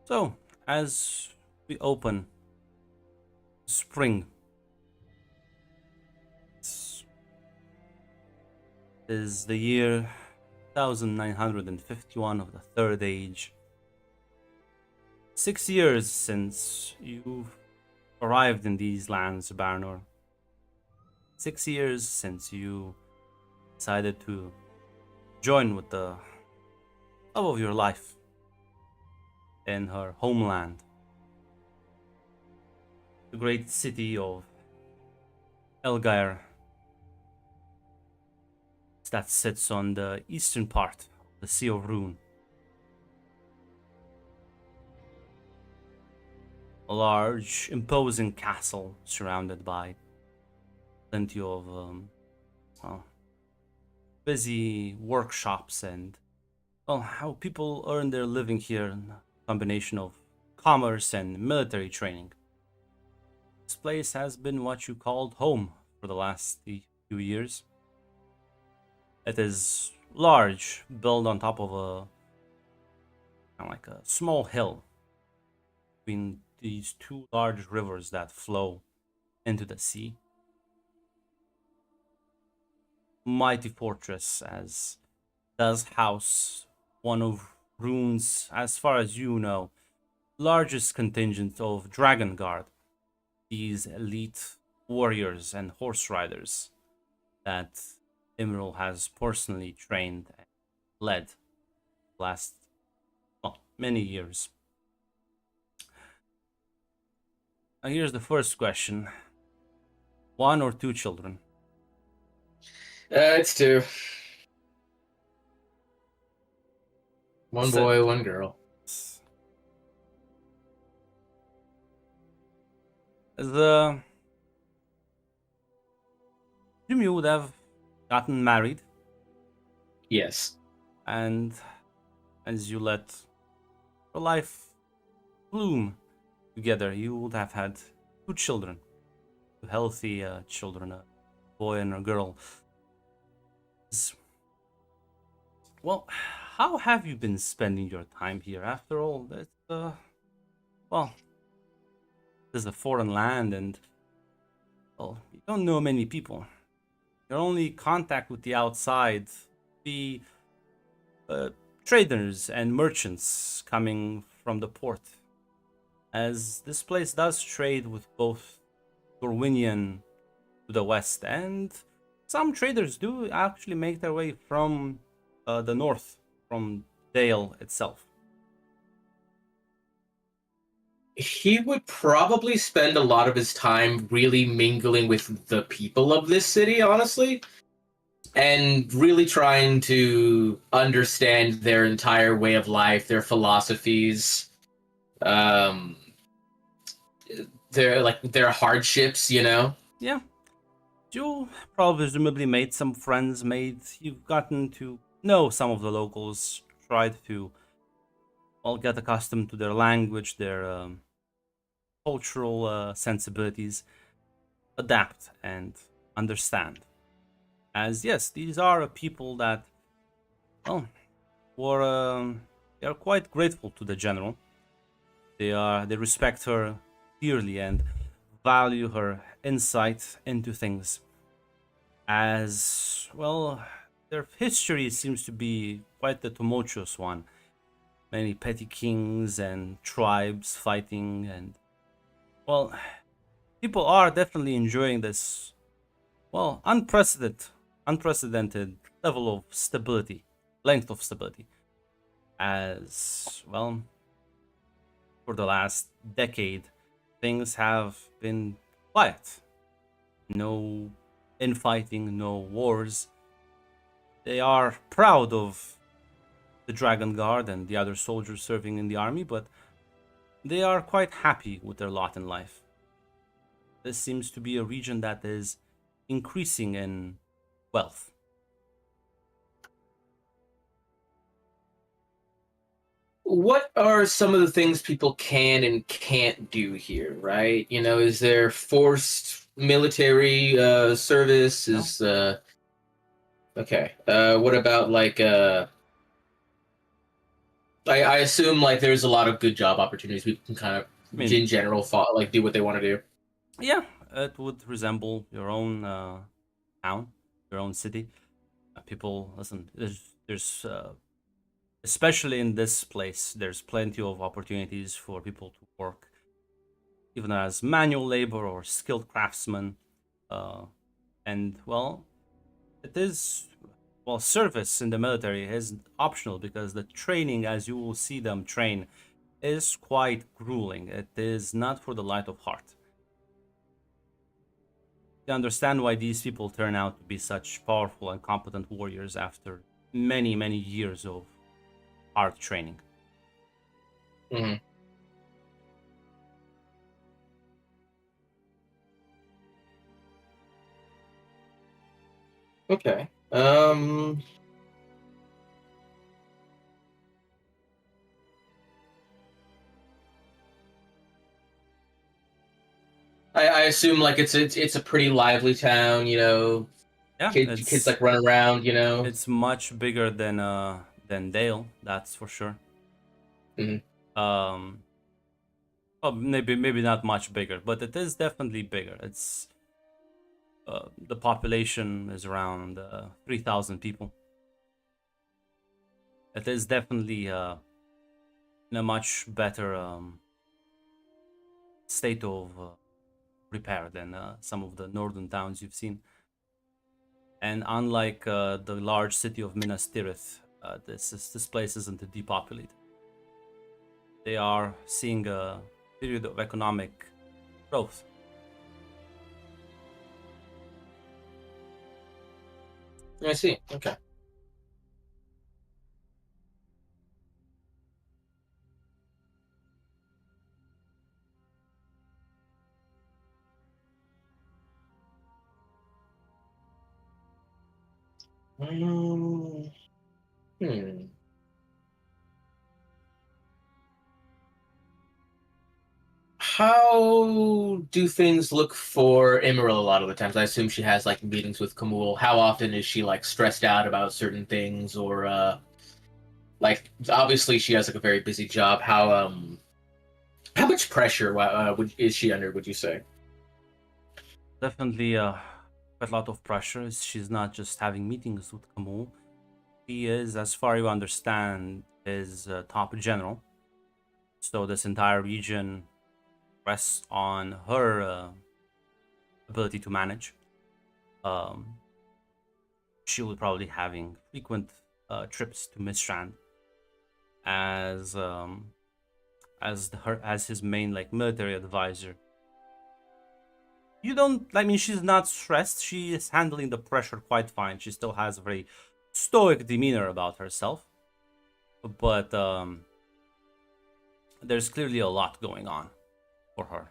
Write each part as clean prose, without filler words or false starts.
So, as we open spring, this is the year 1951 of the Third Age. 6 years since you've arrived in these lands, Baranor. 6 years since you decided to join with the love of your life in her homeland, the great city of Elgyre that sits on the eastern part of the Sea of Rune. A large, imposing castle surrounded by plenty of well, busy workshops and how people earn their living here in a combination of commerce and military training. This place has been what you called home for the last few years. It is large, built on top of a kind of like a small hill between these two large rivers that flow into the sea. Mighty fortress as does house one of Rune's, as far as you know, largest contingent of Dragon Guard, these elite warriors and horse riders that Emerald has personally trained and led the last many years. Now here's the first question. One or two children? It's two. One Said boy, one girl. the Jimmy would have gotten married, Yes. and as you let your life bloom together, you would have had two children, two healthy children, a boy and a girl. Well, how have you been spending your time here? After all, that's well, this is a foreign land, and well, you don't know many people. Your only contact with the outside be traders and merchants coming from the port, as this place does trade with both Dorwinian to the west, and some traders do actually make their way from the north, from Dale itself. He would probably spend a lot of his time really mingling with the people of this city, honestly, and really trying to understand their entire way of life, their philosophies, um, their hardships, you know. Yeah, you probably presumably made some friends. You've gotten to know some of the locals. Tried to get accustomed to their language, their cultural sensibilities, adapt and understand. As yes, these are a people that, well, were they are quite grateful to the general. They respect her dearly and value her insight into things. As well, their history seems to be quite a tumultuous one. Many petty kings and tribes fighting, and well, people are definitely enjoying this unprecedented level of stability, length of stability. As well, for the last decade, things have been quiet. No infighting, no wars. They are proud of the Dragon Guard and the other soldiers serving in the army, but they are quite happy with their lot in life. This seems to be a region that is increasing in wealth. What are some of the things people can and can't do here, right? You know, is there forced military service? No? Is okay. What about like I assume like there's a lot of good job opportunities. People can kind of, I mean, in general, like do what they want to do. yeah, it would resemble your own town, your own city. People, listen, there's especially in this place, there's plenty of opportunities for people to work, even as manual labor or skilled craftsmen. Uh, and well, it is well, service in the military is optional because the training, as you will see them train, is quite grueling. It is not for the light of heart. You understand why these people turn out to be such powerful and competent warriors after many, many years of hard training. Hmm. Okay. I assume like it's a pretty lively town. Yeah, Kids like run around. it's much bigger than Dale, that's for sure. Hmm. Um, oh, maybe not much bigger, but it is definitely bigger. It's the population is around 3,000 people. It is definitely in a much better state of repair than some of the northern towns you've seen. And unlike the large city of Minas Tirith, this place isn't depopulated. They are seeing a period of economic growth. I see. Okay. Um, hmm. How do things look for Emerald a lot of the times? I assume she has like meetings with Kamul. How often is she like stressed out about certain things, or like obviously she has like a very busy job. How much pressure is she under? Would you say? Definitely quite a lot of pressure. She's not just having meetings with Kamul. She is, as far as you understand, his top general. So this entire region rests on her ability to manage. Um, she will probably having frequent trips to Mistran as as his main like military advisor. You don't, I mean, she's not stressed. She is handling the pressure quite fine. She still has a very stoic demeanor about herself, but there's clearly a lot going on for her.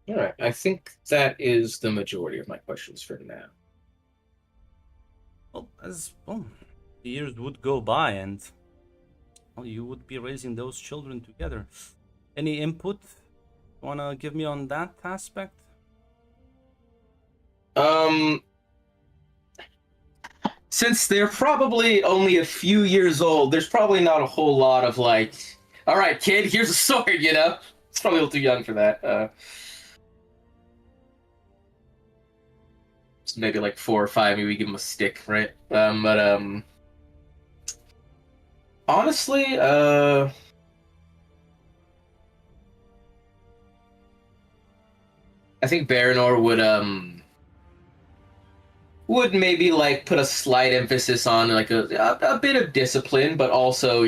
All right, I think that is the majority of my questions for now. Well, as well, the years would go by, and well, you would be raising those children together. Any input you wanna give me on that aspect? Um, since they're probably only a few years old, there's probably not a whole lot of like, all right, kid, here's a sword. It's probably a little too young for that. Maybe like 4 or 5. Maybe give him a stick, right? But honestly, I think Baranor would maybe like put a slight emphasis on like a bit of discipline, but also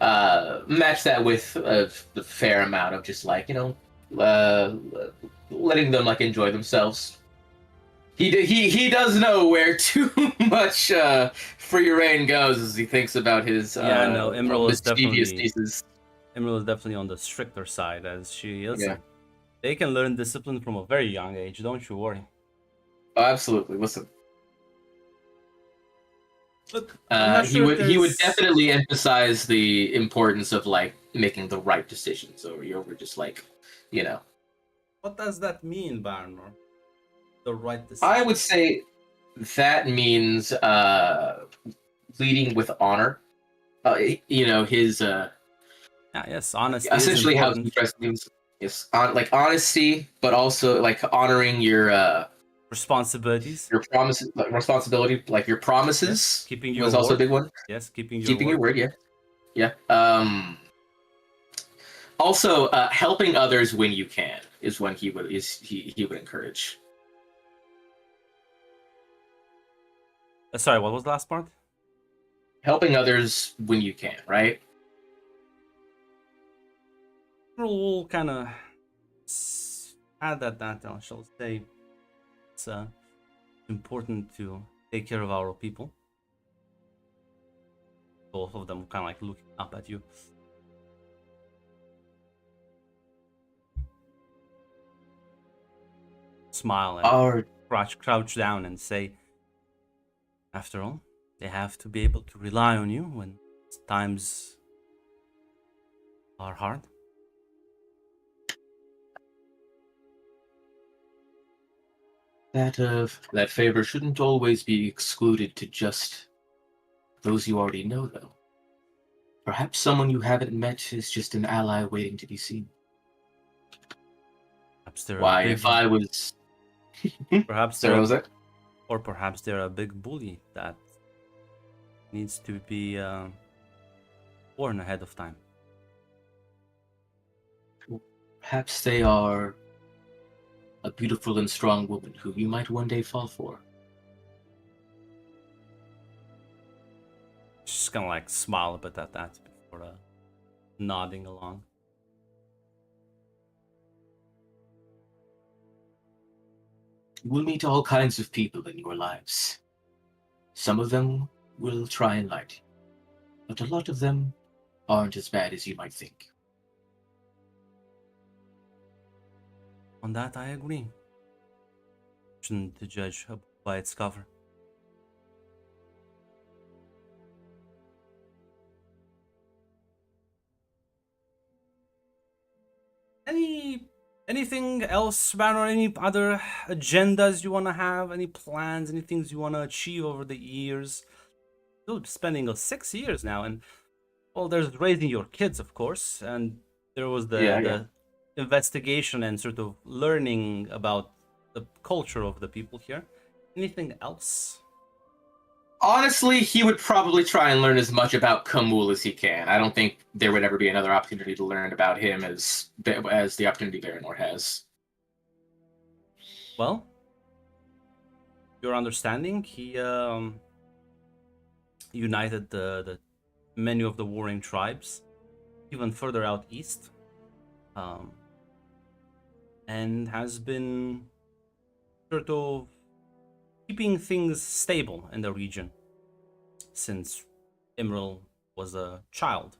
match that with a fair amount of just like uh, letting them like enjoy themselves. He does know where too much free reign goes as he thinks about his Yeah, no, mischievous nieces. Emerald is definitely on the stricter side, as she Yeah, listen. They can learn discipline from a very young age. Don't you worry. oh, absolutely. Listen, But I'm not sure if He would there's. definitely emphasize the importance of like making the right decisions over just like, you know. What does that mean, Barnor? The right I would decision. say that means leading with honor. You know, his Yeah, yes, honesty is essentially how he important. tries to do is on like honesty, but also like honoring Responsibilities. your promises, like responsibility, like your Yes, promises keeping your was also a word. big one. Yes, keeping your Keeping your word. word, yeah, yeah. Also, helping others when you can is when he would encourage. Sorry, what was the last part? Helping others when you can, right? We'll kind of add that I shall say it's important to take care of our people. Both of them kind of like looking up at you. Smile and Our crouch down and say, after all, they have to be able to rely on you when times are hard. that favor shouldn't always be excluded to just those you already know, though. Perhaps someone you haven't met is just an ally waiting to be seen. Perhaps they're a Why, if big, I was, perhaps they're sorry, a, what was that? or perhaps they're a big bully that needs to be warned ahead of time. Perhaps they are a beautiful and strong woman who you might one day fall for. Just kind of like smile a bit at that before nodding along. You will meet all kinds of people in your lives. Some of them will try and lie to you, but a lot of them aren't as bad as you might think. On that, I agree. Shouldn't judge a book by its cover. Any anything else, man, or any other agendas you wanna have? Any plans? Any things you wanna achieve over the years? Still spending 6 years now, and well, there's raising your kids, of course, and there was the Yeah, yeah. the investigation and sort of learning about the culture of the people here. Anything else? Honestly, he would probably try and learn as much about Kamul as he can. I don't think there would ever be another opportunity to learn about him as the opportunity Baranor has. Well, your understanding, he united the many of the warring tribes even further out east, um, and has been sort of keeping things stable in the region since Imril was a child.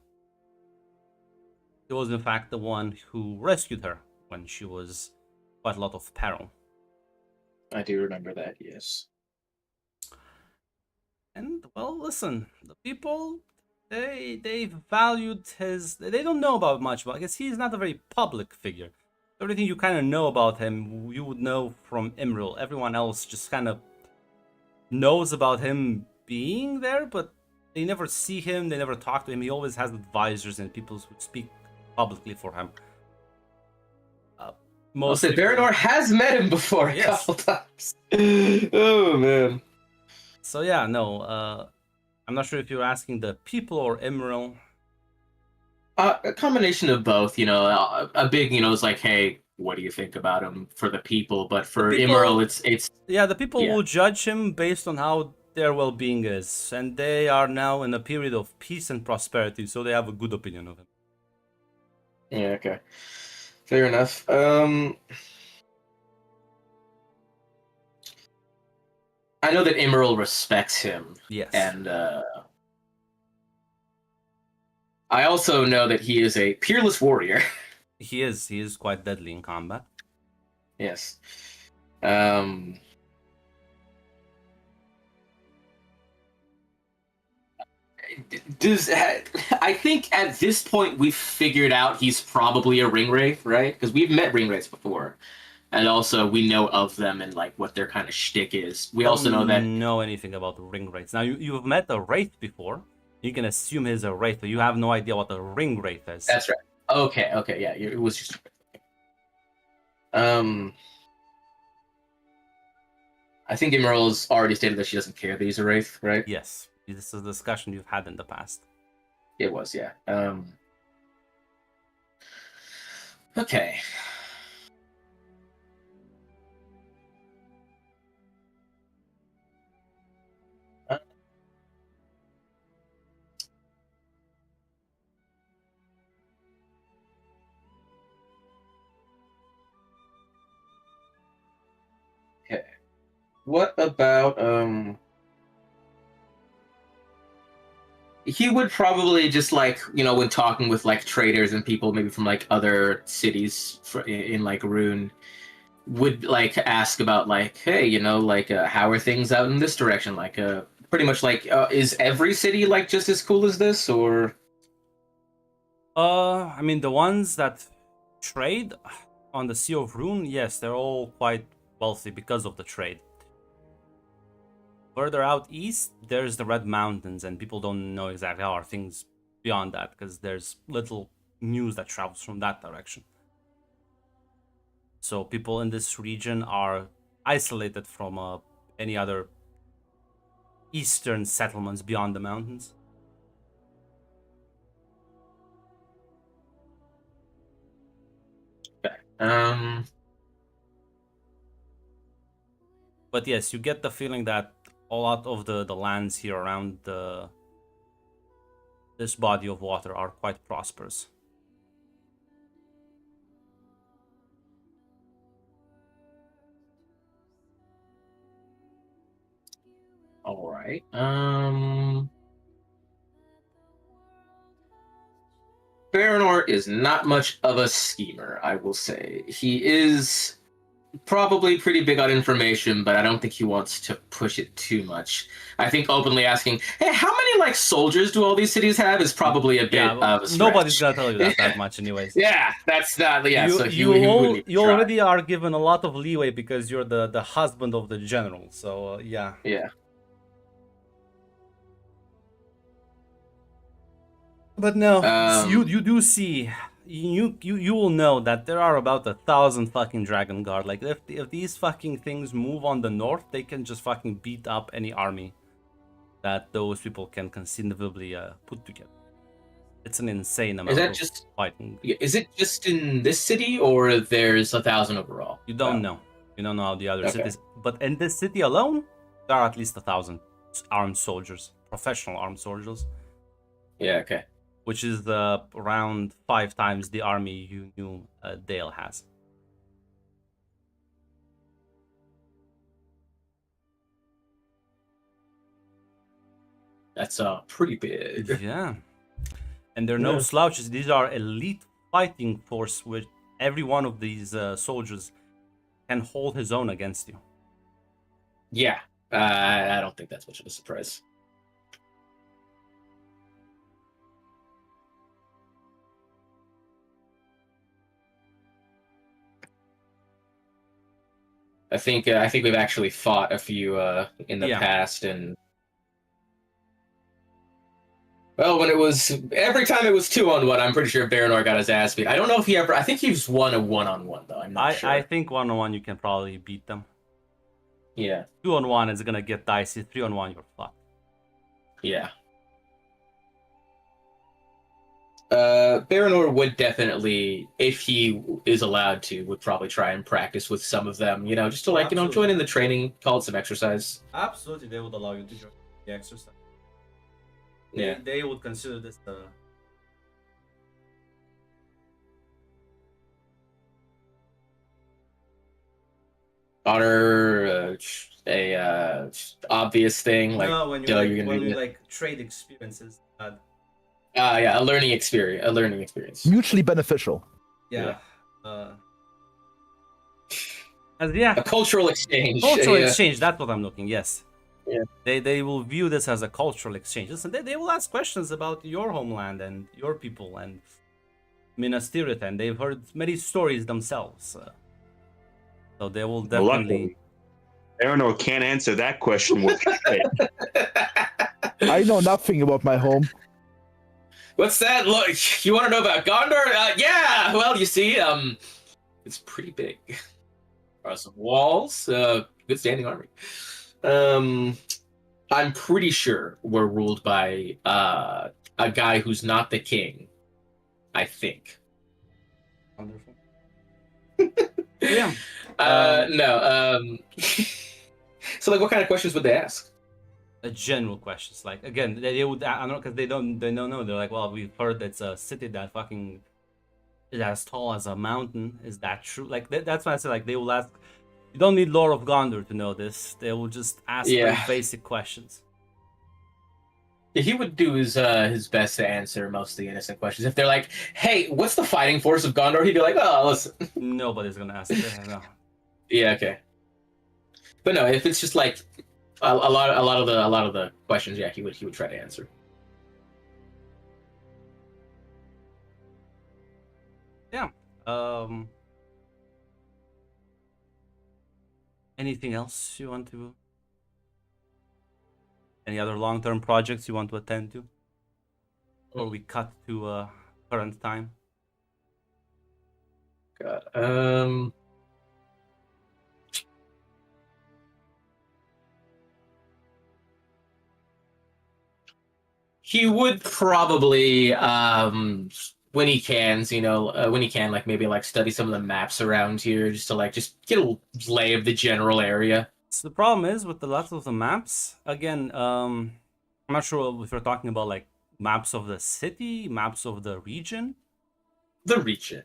He was in fact the one who rescued her when she was quite a lot of peril. I do remember that, yes. And well, listen, the people they valued his. They don't know about much about because he's not a very public figure. Everything you kind of know about him, you would know from Imril. Everyone else just kind of knows about him being there, but they never see him. They never talk to him. He always has advisors and people who speak publicly for him. Uh, I'll most say people, Baranor has met him before a yes. couple times. Oh man. So yeah, no. I'm not sure if you're asking the people or Imril. A combination of both, you know. A big, you know, is like, hey, what do you think about him for the people? But The for Immerl, people, it's yeah, the people yeah, will judge him based on how their well-being is, and they are now in a period of peace and prosperity, so they have a good opinion of him. yeah, okay, fair enough. I know that Immerl respects him, Yes, and I also know that he is a peerless warrior. he is. He is quite deadly in combat. Yes. Um, Does I think at this point we've figured out he's probably a ring wraith, right? Because we've met ring wraiths before, and also we know of them and like what their kind of shtick is. We also know that. Don't know anything about the ring wraiths. Now you've met a wraith before. You can assume he's a wraith, but you have no idea what a ring wraith is. That's right. Okay, okay, yeah, it was just. Um, I think Emerald's already stated that she doesn't care that he's a wraith, right? Yes, this is a discussion you've had in the past. It was, yeah. Okay. Okay. What about he would probably just like, when talking with like traders and people maybe from like other cities in like Rune, would like ask about like, hey, like how are things out in this direction? Like pretty much like is every city like just as cool as this, or I mean the ones that trade on the Sea of Rune, yes, they're all quite wealthy because of the trade. Further out east, there's the Red Mountains, and people don't know exactly how are things beyond that because there's little news that travels from that direction. So people in this region are isolated from any other eastern settlements beyond the mountains. But yes, you get the feeling that a lot of the lands here around this body of water are quite prosperous. all right. Baranor is not much of a schemer, I will say. He is probably pretty big on information, but I don't think he wants to push it too much. I think openly asking, "Hey, how many like soldiers do all these cities have?" is probably a bit Yeah, of a stretch. nobody's gonna tell you that much, anyways. Yeah, that's not. Yeah, so he wouldn't even you try. already are given a lot of leeway because you're the husband of the general. So yeah. Yeah. But no, you do see you will know that there are about 1,000 fucking Dragon Guard. Like if these fucking things move on the north, they can just fucking beat up any army that those people can conceivably put together. It's an insane amount of fighting. Is it just in this city, or there's 1,000 overall? You don't know. You don't know how the other cities. But in this city alone, there are at least 1,000 armed soldiers, professional armed soldiers. Yeah. Okay. Which is around 5 times the army you knew Dale has. That's pretty big. Yeah. And they're no slouches. These are elite fighting force, which every one of these soldiers can hold his own against you. Yeah. I don't think that's much of a surprise. I think we've actually fought a few in the past, and well, when it was every time it was 2-on-1, I'm pretty sure Baranor got his ass beat. I don't know if he ever. I think he's won a 1-on-1 though. I'm not sure. I think 1-on-1 you can probably beat them. Yeah. 2-on-1 is gonna get dicey. 3-on-1 you're fucked. Yeah. Baranor would definitely, if he is allowed to, would probably try and practice with some of them, just to like, join in the training, call it some exercise. Absolutely, they would allow you to join the exercise. Yeah. They would consider this honor a obvious thing, like no, when you like trade experiences. Yeah, a learning experience. Mutually beneficial. Yeah. A cultural exchange. Cultural exchange, that's what I'm looking, yes. Yeah. They will view this as a cultural exchange. Listen, they will ask questions about your homeland and your people and Minas Tirith, and they've heard many stories themselves. So they will Well, definitely. luckily, Arano can't answer that question with shit. I know nothing about my home. What's that? Look, you want to know about Gondor? Yeah. Well, you see, it's pretty big. Some walls, good standing army. I'm pretty sure we're ruled by a guy who's not the king. I think. Wonderful. Yeah. No. So, like, what kind of questions would they ask? General questions, like again, they would. I don't know because they don't know. They're like, well, we've heard it's a city that fucking is as tall as a mountain. Is that true? Like that's why I say like they will ask. You don't need lore of Gondor to know this. They will just ask very Yeah. basic questions. He would do his best to answer most of the innocent questions. If they're like, "Hey, what's the fighting force of Gondor?" He'd be like, "Oh, listen." Nobody's gonna ask that. No. Yeah, okay. But no, if it's just like a lot of the questions, yeah, he would try to answer. Yeah. Anything else you want to? Any other long-term projects you want to attend to? Or we cut to current time? God. He would probably when he can, when he can, like maybe like study some of the maps around here, just to like just get a lay of the general area. So the problem is with a lot of the maps. Again, I'm not sure if we're talking about like maps of the city, maps of the region. The region.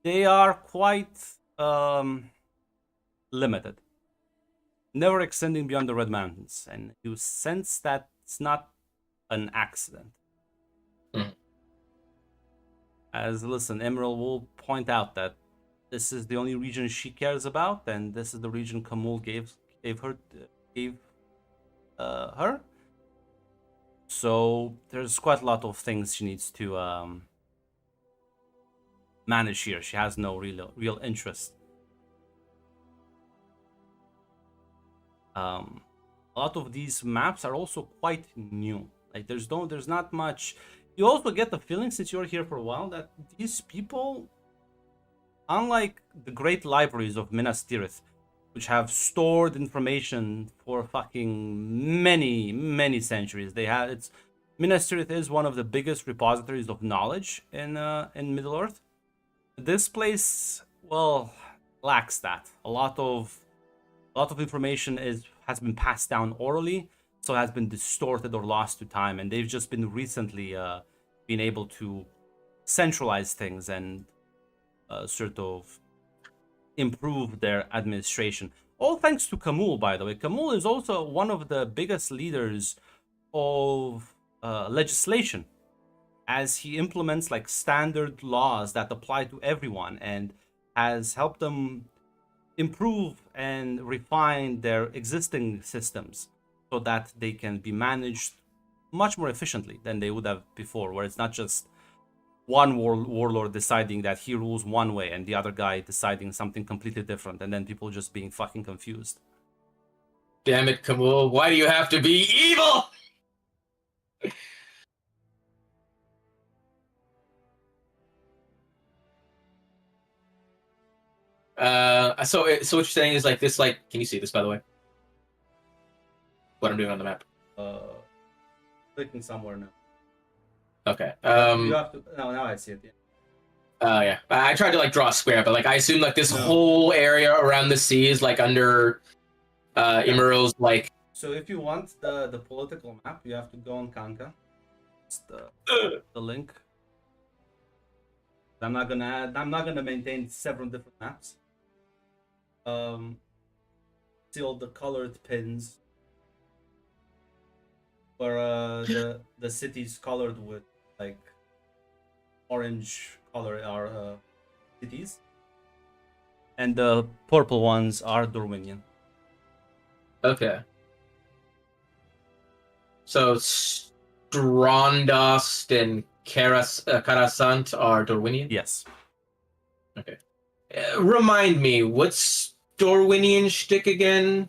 They are quite limited, never extending beyond the Red Mountains, and you sense that it's not an accident. Mhm. As listen, Emerald will point out that this is the only region she cares about, and this is the region Kamul gave her. So there's quite a lot of things she needs to manage here. She has no real interest. A lot of these maps are also quite new. Like there's not much. You also get the feeling, since you're here for a while, that these people, unlike the great libraries of Minas Tirith, which have stored information for fucking many centuries, Minas Tirith is one of the biggest repositories of knowledge in Middle Earth. This place, well, lacks that. A lot of information has been passed down orally, so has been distorted or lost to time, and they've just been recently been able to centralize things and sort of improve their administration. All thanks to Kamul, by the way. Kamul is also one of the biggest leaders of legislation, as he implements like standard laws that apply to everyone and has helped them improve and refine their existing systems so that they can be managed much more efficiently than they would have before, where it's not just one warlord deciding that he rules one way and the other guy deciding something completely different, and then people just being fucking confused. Damn it, Kamul! Why do you have to be evil? So what you're saying is like this, like, can you see this, by the way? What I'm doing on the map. Clicking somewhere now. Okay. You have to. No, now I see it. Yeah. Yeah. I tried to like draw a square, but like I assume like this No. whole area around the sea is like under Emerald's like. So if you want the political map, you have to go on Kanka. It's the link. I'm not gonna maintain several different maps. See all the colored pins where the cities colored with like orange color are cities, and the purple ones are Dorwinian. Okay. So Strondost and Karasant are Dorwinian? Yes. Okay. Remind me, what's Dorwinian shtick again?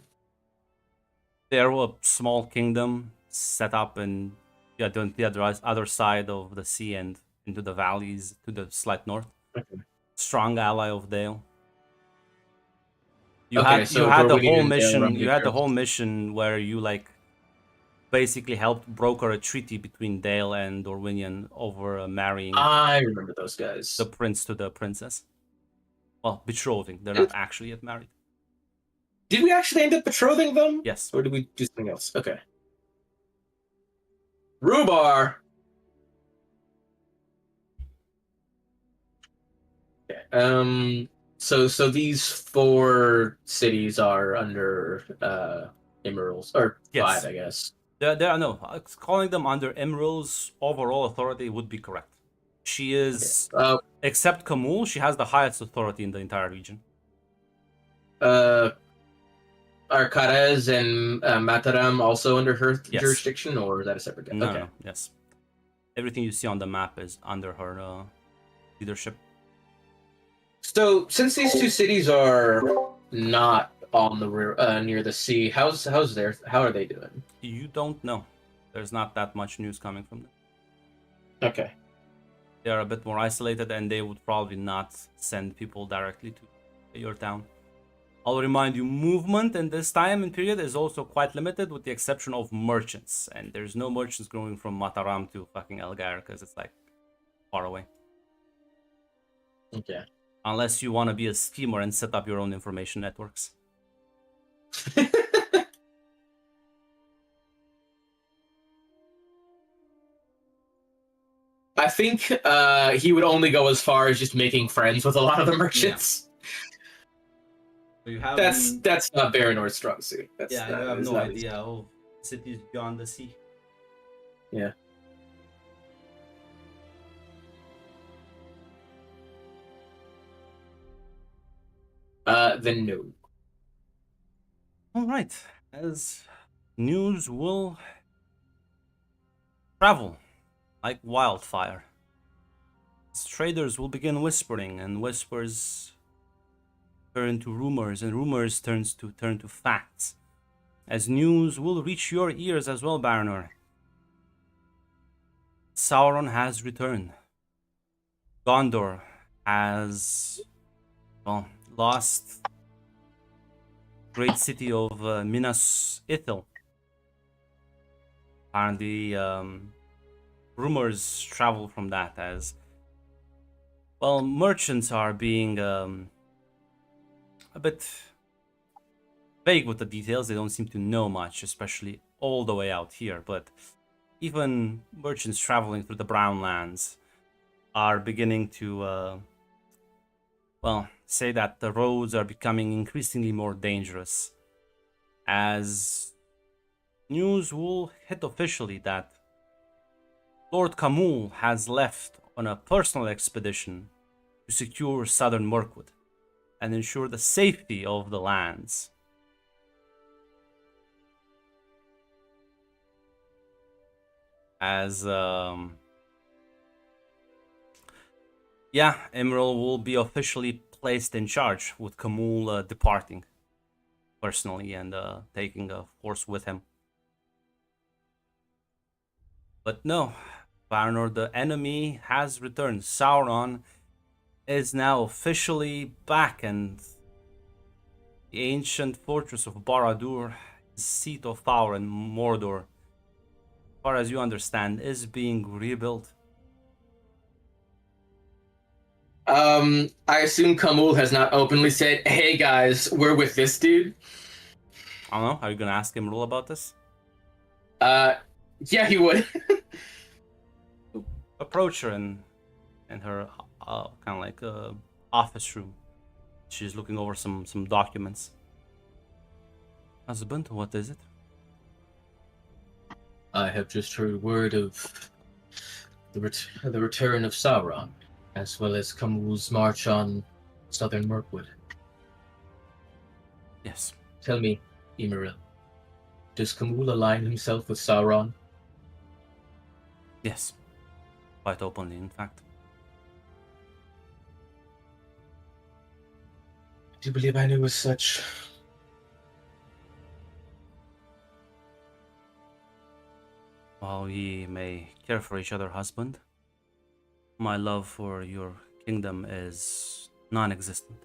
They're a small kingdom set up in the other side of the sea and into the valleys to the slight north. Okay. Strong ally of Dale. Okay, You so had the Dorwinian whole and Dale are mission. on You had the terms. whole mission where you like basically helped broker a treaty between Dale and Dorwinian over marrying I remember those guys. the prince to the princess. Well, betrothing. They're And- not actually yet married. Did we actually end up betrothing them? Yes. Or did we do something else? Okay. Rhubar! Okay. So these 4 cities are under Emeralds, or Yes. 5, I guess. Calling them under Emerald's overall authority would be correct. She is, except Kamul, she has the highest authority in the entire region. Are Karez and Mataram also under her Yes. jurisdiction, or is that a separate guy? No, yes. Everything you see on the map is under her leadership. So, since these 2 cities are not on the near the sea, how are they doing? You don't know. There's not that much news coming from them. Okay. They are a bit more isolated, and they would probably not send people directly to your town. I'll remind you, movement in this time and period is also quite limited, with the exception of merchants. And there's no merchants going from Mataram to fucking Elgar, because it's like far away. Okay. Unless you want to be a schemer and set up your own information networks. I think he would only go as far as just making friends with a lot of the merchants. So you have That's not Baronor's strong suit. you have no idea of cities beyond the sea. Yeah. Then no. All right, as news will travel like wildfire. As traders will begin whispering, and whispers turn to rumors, and rumors turn to facts. As news will reach your ears as well, Baronor. Sauron has returned. Gondor has, well, lost great city of Minas Ithil. Apparently, rumors travel from that as, well, merchants are being a bit vague with the details. They don't seem to know much, especially all the way out here. But even merchants traveling through the Brown Lands are beginning to, well, say that the roads are becoming increasingly more dangerous, as news will hit officially that Lord Kamul has left on a personal expedition to secure southern Mirkwood and ensure the safety of the lands. As, yeah, Emerald will be officially placed in charge, with Kamul departing personally and taking a force with him. But no, Varanor, the enemy has returned. Sauron is now officially back, and the ancient fortress of Barad-dûr, seat of power in Mordor, as far as you understand, is being rebuilt. I assume Kamul has not openly said, "Hey guys, we're with this dude." I don't know. Are you gonna ask him Rule about this? Yeah, he would. Approach her in her kind of like office room. She's looking over some documents. Husband, what is it? I have just heard word of the return of Sauron, as well as Kamul's march on southern Mirkwood. Yes. Tell me, Emeril, Does Kamul align himself with Sauron? Yes, quite openly, in fact. Do you believe I knew as such? While ye may care for each other, husband, my love for your kingdom is non-existent.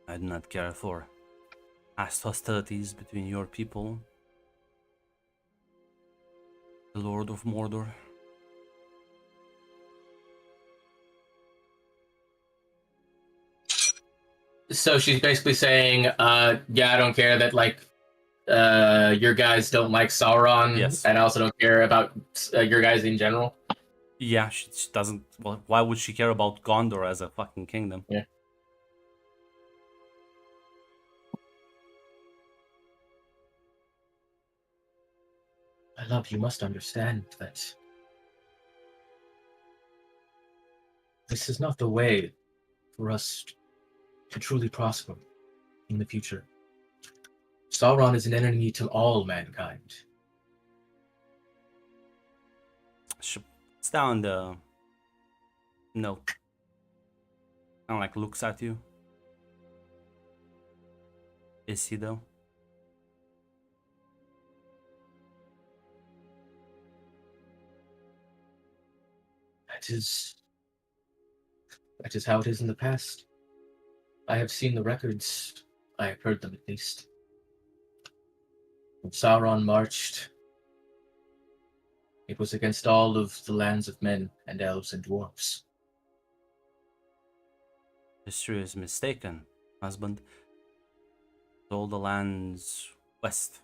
I do not care for past hostilities between your people, the Lord of Mordor. So she's basically saying, yeah, I don't care that your guys don't like Sauron, Yes. and I also don't care about your guys in general. Yeah, she doesn't. Well, why would she care about Gondor as a fucking kingdom? Yeah. My love, you must understand that this is not the way for us to truly prosper in the future. Sauron is an enemy to all mankind. She puts down the note. Kind of like looks at you. Is he though? That is how it is in the past. I have seen the records. I have heard them at least. When Sauron marched, it was against all of the lands of men and elves and dwarfs. History is mistaken, husband. All the lands west.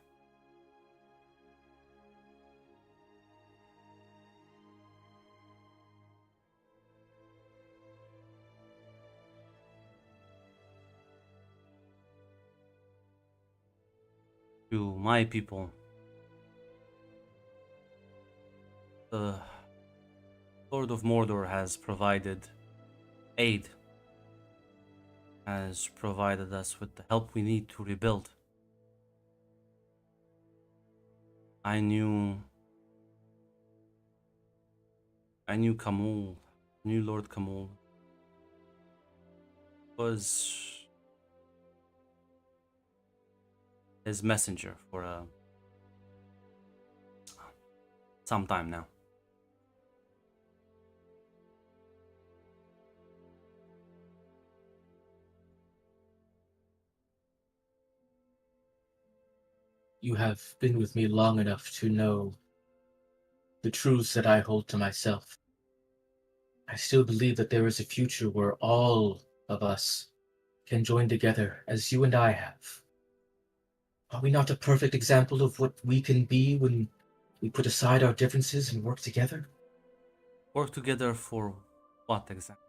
To my people, the Lord of Mordor has provided aid, has provided us with the help we need to rebuild. I knew Kamul, knew Lord Kamul was his messenger for some time now. You have been with me long enough to know the truths that I hold to myself. I still believe that there is a future where all of us can join together as you and I have. Are we not a perfect example of what we can be when we put aside our differences and work together? Work together for what exactly?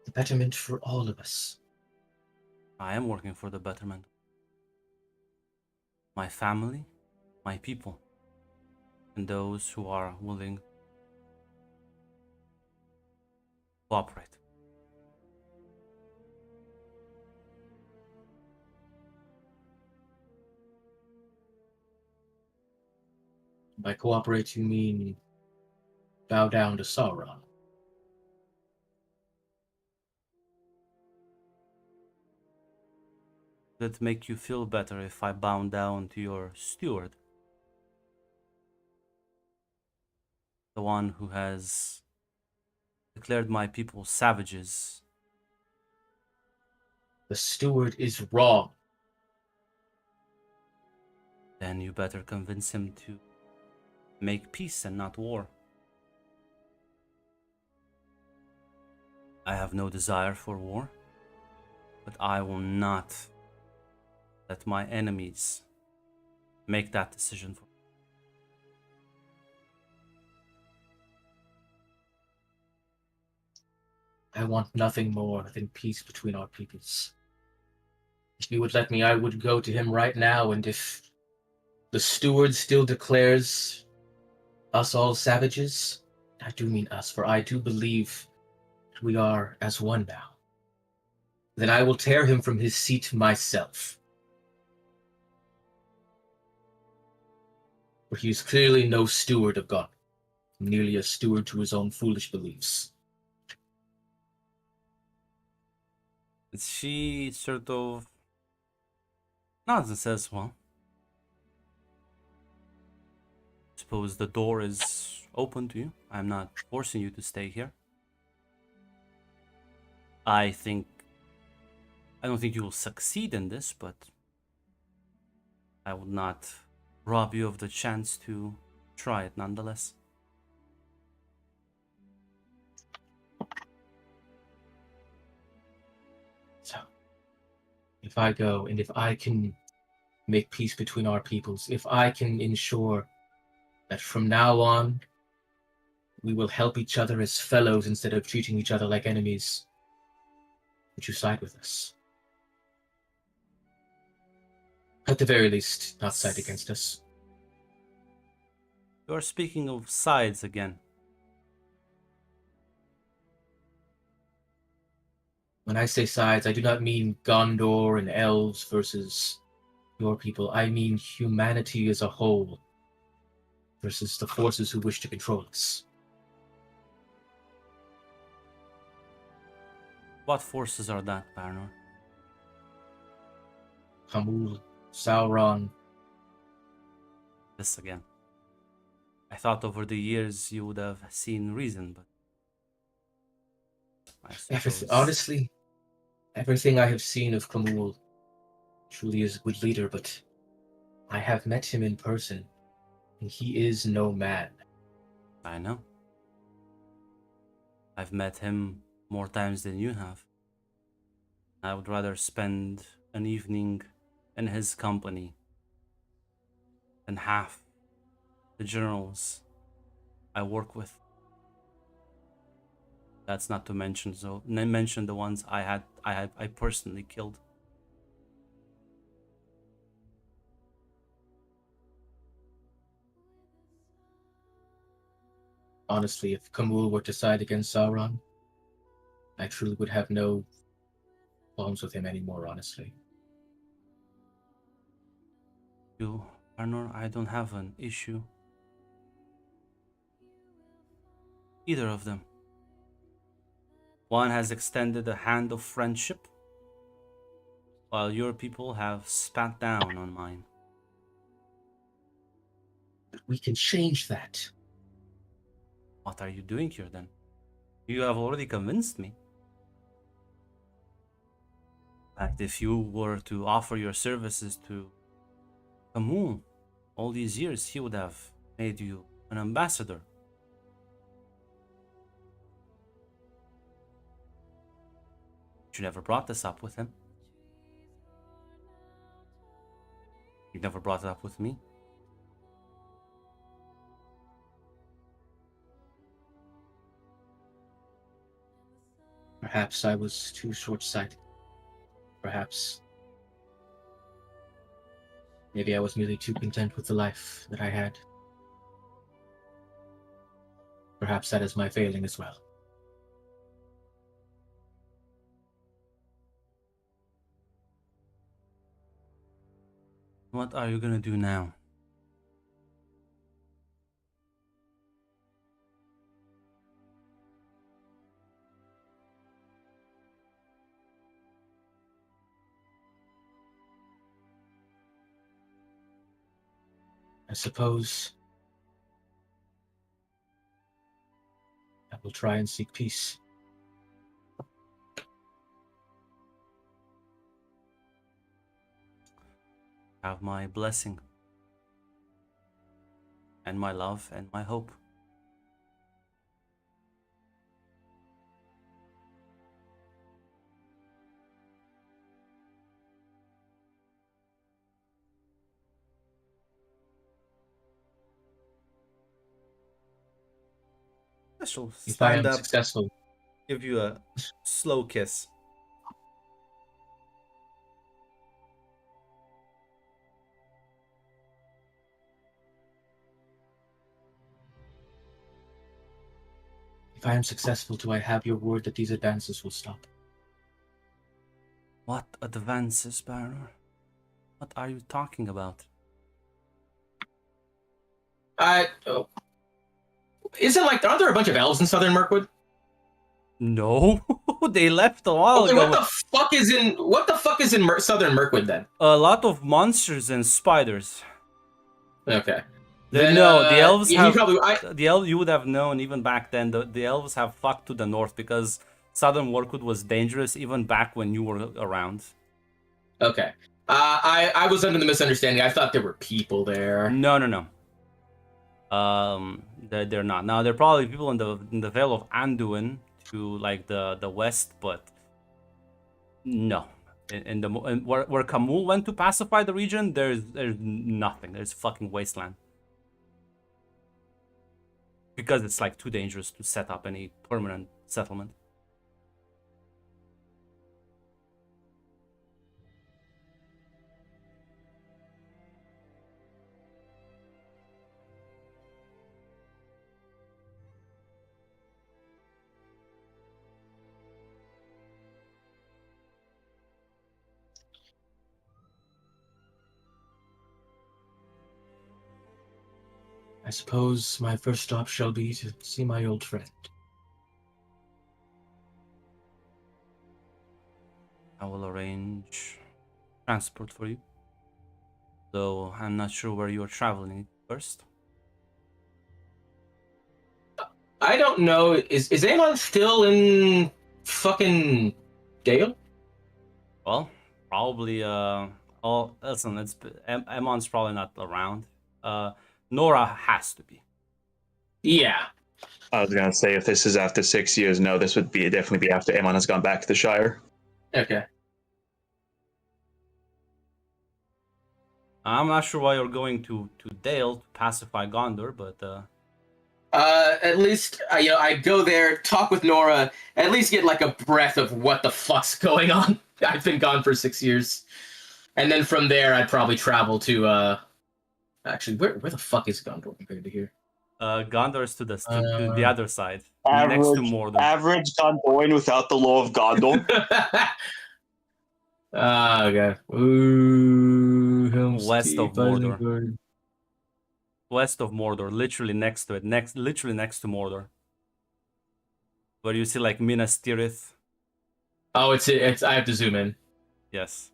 The betterment for all of us. I am working for the betterment. My family, my people, and those who are willing to cooperate. By cooperate, you mean bow down to Sauron. Does it make you feel better if I bow down to your steward? The one who has declared my people savages. The steward is wrong. Then you better convince him to make peace and not war. I have no desire for war, but I will not let my enemies make that decision for me. I want nothing more than peace between our peoples. If you would let me, I would go to him right now, and if the steward still declares us all savages, I do mean us, for I do believe we are as one now. then I will tear him from his seat myself. For he is clearly no steward of God, merely a steward to his own foolish beliefs. She sort of nods and says, well, suppose the door is open to you. I'm not forcing you to stay here. I don't think you will succeed in this, but I would not rob you of the chance to try it nonetheless. So, if I go and if I can make peace between our peoples, if I can ensure that from now on we will help each other as fellows instead of treating each other like enemies, would you side with us? At the very least, not side against us. You are speaking of sides again. When I say sides, I do not mean Gondor and elves versus your people. I mean humanity as a whole versus the forces who wish to control us. What forces are that, Barnor? Hamul, Sauron. This again. I thought over the years you would have seen reason, but I suppose... Honestly, everything I have seen of Kamul truly is a good leader, but I have met him in person, and he is no man. I know. I've met him more times than you have. I would rather spend an evening in his company than half the generals I work with. That's not to mention the ones I personally killed. Honestly, if Kamul were to side against Sauron, I truly would have no qualms with him anymore, honestly. You, Arnor, I don't have an issue. Either of them. One has extended a hand of friendship, while your people have spat down on mine. We can change that. What are you doing here then? You have already convinced me. In fact, if you were to offer your services to Kamul all these years, he would have made you an ambassador. You never brought this up with him. You never brought it up with me. Perhaps I was too short-sighted. Perhaps. Maybe I was merely too content with the life that I had. Perhaps that is my failing as well. What are you gonna do now? I suppose I will try and seek peace. Have my blessing. And my love and my hope. I shall If I stand am up, successful, give you a slow kiss. do I have your word that these advances will stop? What advances, Baron? What are you talking about? Oh, isn't like aren't there a bunch of elves in Southern Mirkwood? No, they left a while Okay, ago. what the fuck is in Southern Mirkwood then? A lot of monsters and spiders. Okay. Then, Then no, the elves you have probably the elves you would have known even back then. The elves have fucked to the north because Southern Mirkwood was dangerous even back when you were around. okay. I was under the misunderstanding. I thought there were people there. No, no, no. They're not. Now there are probably people in the Vale of Anduin to like the west, but no. In the where Kamul went to pacify the region, there's nothing. There's fucking wasteland. Because it's like too dangerous to set up any permanent settlement. I suppose my first stop shall be to see my old friend. I will arrange transport for you. Though I'm not sure where you're traveling first. I don't know. Is Amon still in fucking Dale? Well, probably oh listen, it's Emon's probably not around. Nora has to be. Yeah. I was gonna say if this is after 6 years, no, this would be definitely be after Aemon has gone back to the Shire. Okay. I'm not sure why you're going to Dale to pacify Gondor, but At least I go there, talk with Nora, at least get like a breath of what the fuck's going on. I've been gone for 6 years, and then from there I'd probably travel to. Actually, where the fuck is Gondor compared to here? Gondor is to the other side, Average, next to Mordor. average Gondorian without the law of Gondor. Oh god. Ooh, Helm's West of Deep, Mordor. Isengard. West of Mordor, literally next to it, literally next to Mordor, where you see like Minas Tirith. Oh, it's. I have to zoom in. Yes.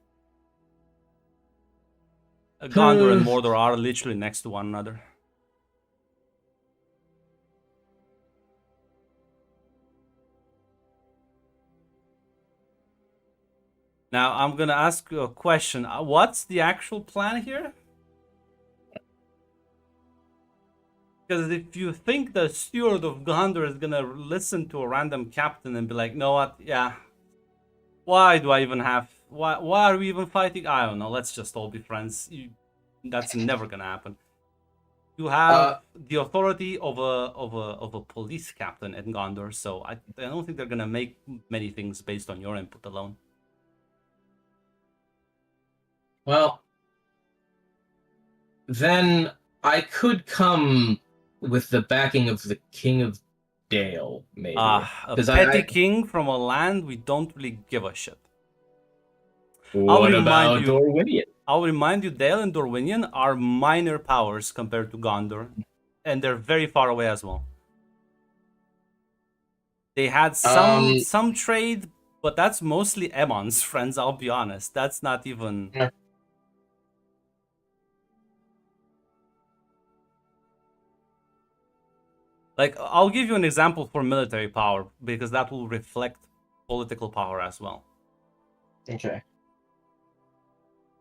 Gondor and Mordor are literally next to one another. Now, I'm gonna ask you a question. What's the actual plan here? Because if you think the steward of Gondor is gonna listen to a random captain and be like, "No, what? Yeah, why do I even have? Why are we even fighting? I don't know. Let's just all be friends." That's never gonna happen. You have the authority of a police captain in Gondor, so I don't think they're gonna make many things based on your input alone. Well, then I could come with the backing of the King of Dale, maybe. A petty king from a land we don't really give a shit. What about Dorwinian? I'll remind you, Dale and Dorwinion are minor powers compared to Gondor, and they're very far away as well. They had some trade, but that's mostly Emon's friends, I'll be honest. That's not even... Yeah. Like, I'll give you an example for military power, because that will reflect political power as well. Okay.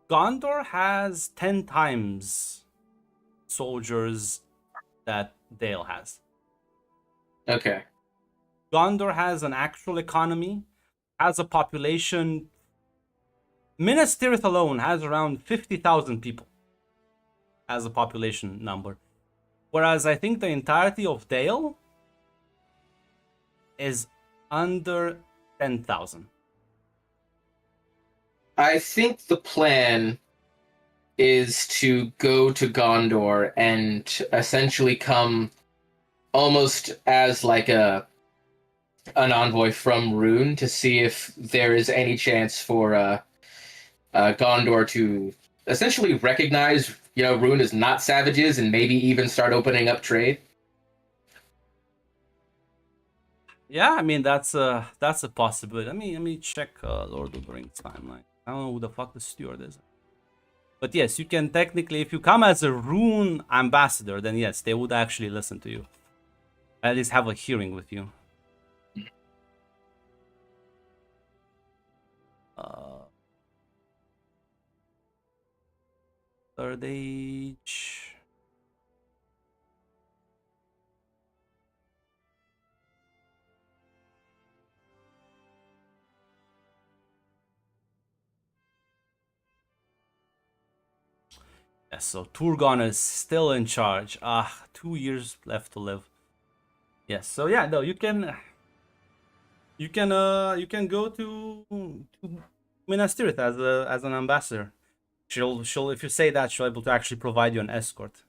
Gondor has 10 times soldiers that Dale has. Okay. Gondor has an actual economy, has a population. Minas Tirith alone has around 50,000 people as a population number. Whereas I think the entirety of Dale is under 10,000. I think the plan is to go to Gondor and essentially come almost as like a an envoy from Rune to see if there is any chance for Gondor to essentially recognize, Rune is not savages and maybe even start opening up trade. Yeah, I mean that's a possibility. Let me check Lord of the Rings timeline. I don't know who the fuck the steward is. But yes, you can technically, if you come as a Rune ambassador, then yes, they would actually listen to you. At least have a hearing with you. Third Age. Yes, so Turgon is still in charge. 2 years left to live. Yes, so yeah, no, you can go to Minas Tirith as an ambassador. She'll if you say that, she'll be able to actually provide you an escort.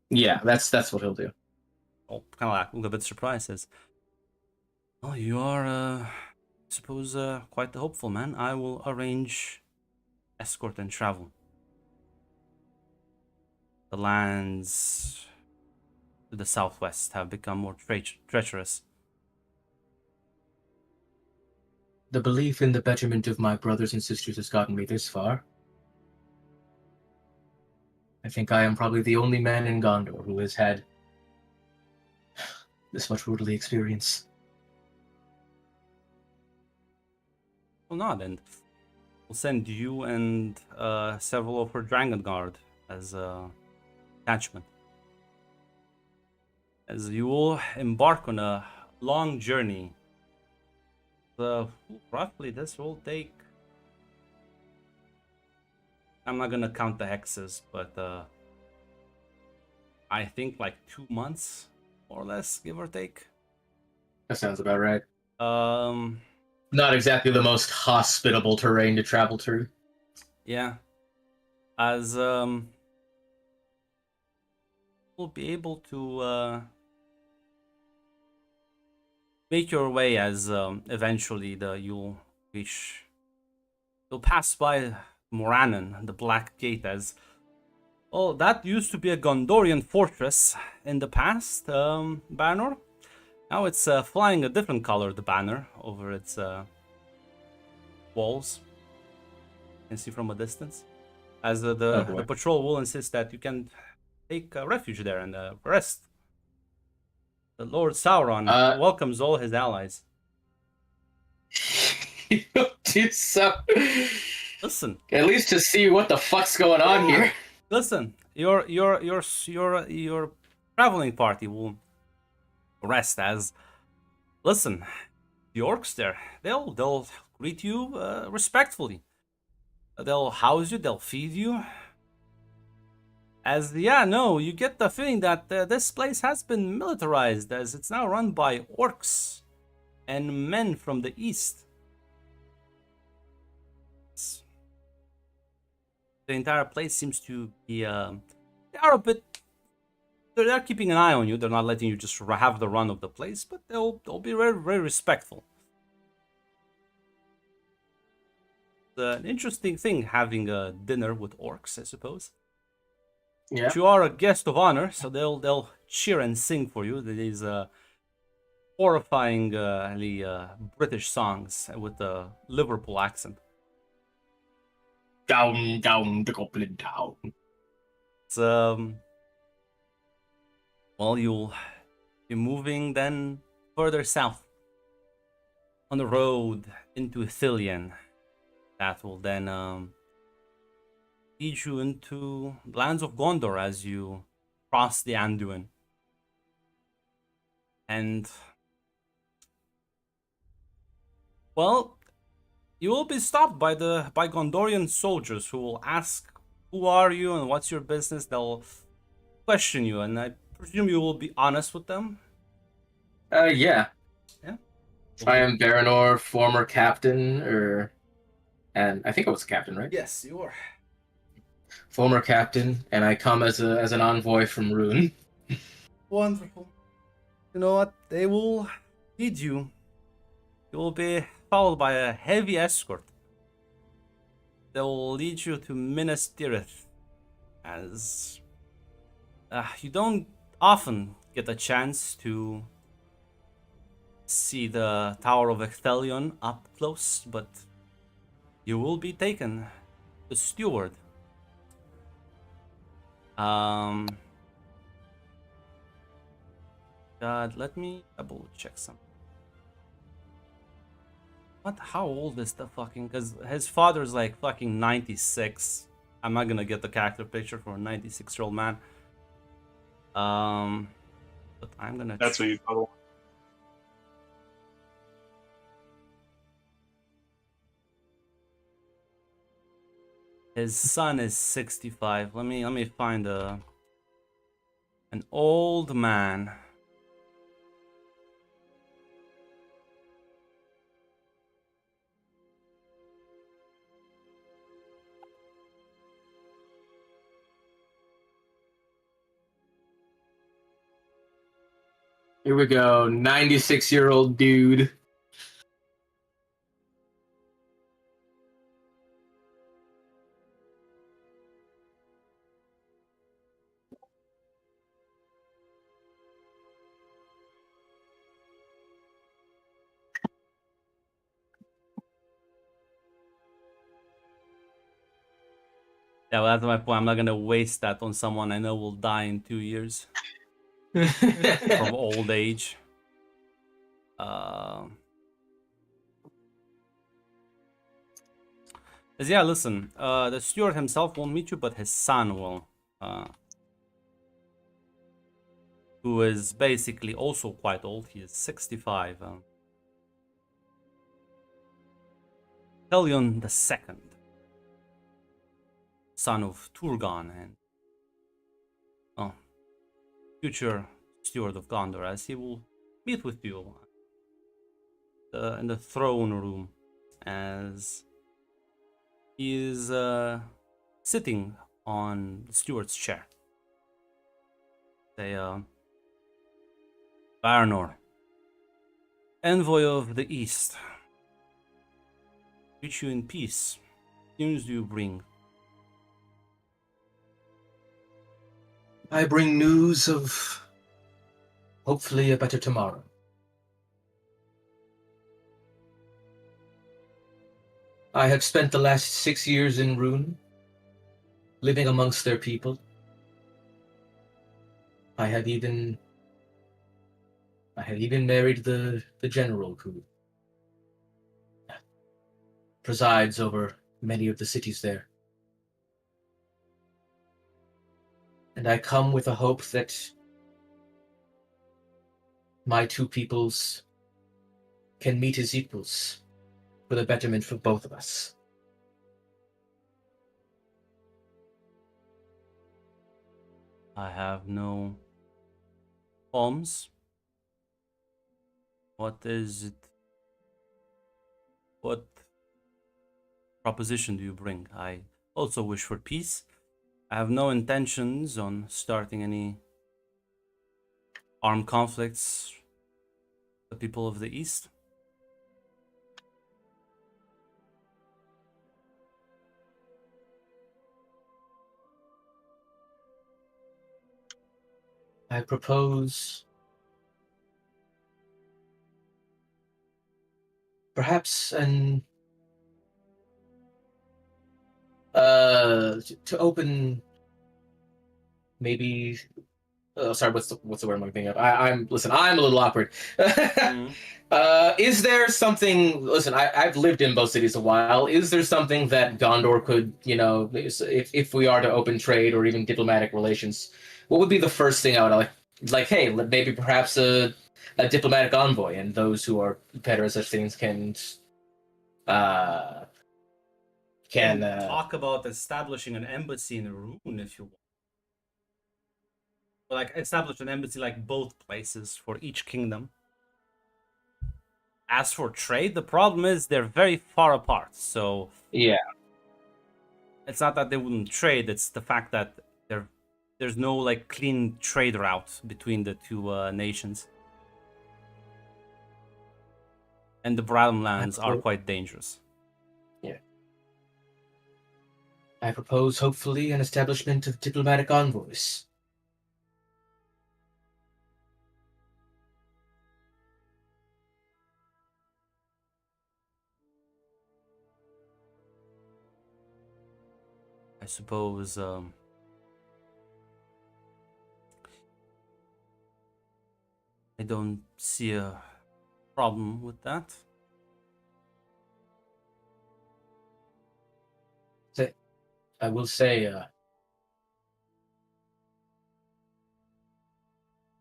Yeah, that's what he'll do. Oh, kind of like a little bit surprised. Says, "Oh, you are, I suppose, quite the hopeful man. I will arrange escort and travel. The lands to the southwest have become more treacherous. The belief in the betterment of my brothers and sisters has gotten me this far. I think I am probably the only man in Gondor who has had this much brutally experience. Well, not, and we'll send you and several of her Dragon Guard as attachment. As you will embark on a long journey. Roughly, this will take. I'm not gonna count the hexes, but I think like 2 months, more or less, give or take. That sounds about right. Um, Not exactly the most hospitable terrain to travel through. yeah. As we'll be able to make your way as eventually you'll reach. You'll pass by Morannon, the Black Gate, as well. That used to be a Gondorian fortress in the past, Banner. Now it's flying a different color, the banner, over its walls. You can see from a distance. As the patrol will insist that you can take refuge there and rest. The Lord Sauron welcomes all his allies. Do so. Listen. At least to see what the fuck's going on here. Listen, your traveling party will rest as. Listen, the orcs there, they'll greet you respectfully. They'll house you, they'll feed you. As you get the feeling that this place has been militarized, as it's now run by orcs and men from the east. The entire place seems to be they are a bit. They're keeping an eye on you. They're not letting you just have the run of the place, but they'll be very, very respectful. It's an interesting thing having a dinner with orcs, I suppose. Yeah. But you are a guest of honor, so they'll cheer and sing for you. These horrifying British songs with a Liverpool accent. Down, down, the goblin town. It's well, you'll be moving then further south on the road into Ithilien. That will then lead you into the lands of Gondor as you cross the Anduin. And well, you will be stopped by Gondorian soldiers who will ask, "Who are you and what's your business?" They'll question you, and I presume you will be honest with them. Yeah. Yeah. I am Baranor, former captain, and I think I was a captain, right? Yes, you are. Former captain, and I come as an envoy from Rune. Wonderful. You know what? They will lead you. You will be followed by a heavy escort. They will lead you to Minas Tirith, as you don't often get a chance to see the Tower of Ecthelion up close, but you will be taken. The steward. God, let me double check something. What? How old is the fucking? Because his father's like fucking 96. I'm not gonna get the character picture for a 96-year-old man. But I'm gonna. That's what you call His son is 65. Let me find an old man. Here we go. 96-year-old dude. Yeah, well, that's my point. I'm not gonna waste that on someone I know will die in 2 years from old age. Yeah, listen. The steward himself won't meet you, but his son will. Who is basically also quite old. He is 65. Helion the Second, son of Turgon and future steward of Gondor, as he will meet with you in the throne room as he is sitting on the steward's chair. Say, Baranor, envoy of the East, greet you in peace. News do you bring? I bring news of hopefully a better tomorrow. I have spent the last 6 years in Rune, living amongst their people. I have even married the general who presides over many of the cities there. And I come with a hope that my two peoples can meet as equals for the betterment for both of us. I have no qualms. What is it? What proposition do you bring? I also wish for peace. I have no intentions on starting any armed conflicts with the people of the East. I propose perhaps to open maybe sorry, what's the word I'm thinking of? I'm a little awkward. Is there something? Listen, I've lived in both cities a while. Is there something that Gondor could, if we are to open trade or even diplomatic relations, what would be the first thing I would like? Hey, maybe perhaps a diplomatic envoy, and those who are better at such things uh can talk about establishing an embassy in Rune if you want. Like establish an embassy like both places for each kingdom. As for trade, the problem is they're very far apart. So yeah. It's not that they wouldn't trade, it's the fact that there's no like clean trade route between the two nations. And the bottom lands are quite dangerous. I propose, hopefully, an establishment of diplomatic envoys. I suppose I don't see a problem with that. I will say,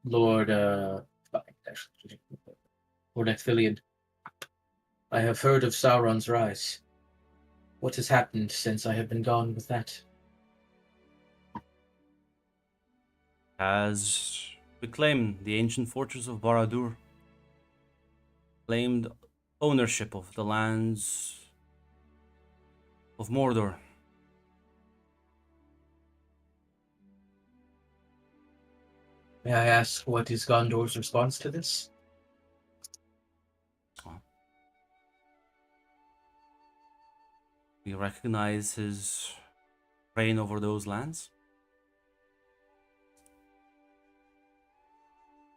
Lord, Lord Exfilian, I have heard of Sauron's rise. What has happened since I have been gone with that? Has reclaimed the ancient fortress of Barad-dûr, claimed ownership of the lands of Mordor. May I ask what is Gondor's response to this? We recognize his reign over those lands.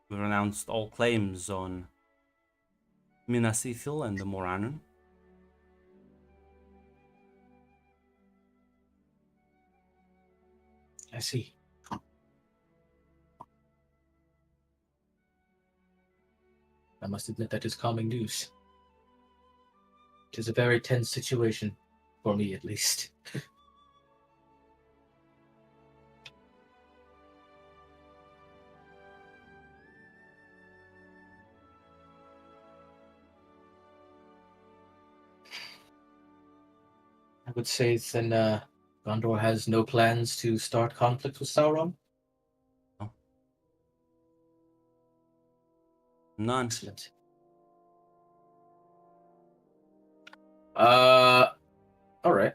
We renounced all claims on Minas Ithil and the Morannon. I see. I must admit that is calming news. It is a very tense situation, for me at least. I would say then Gondor has no plans to start conflict with Sauron? No. None. Excellent. All right.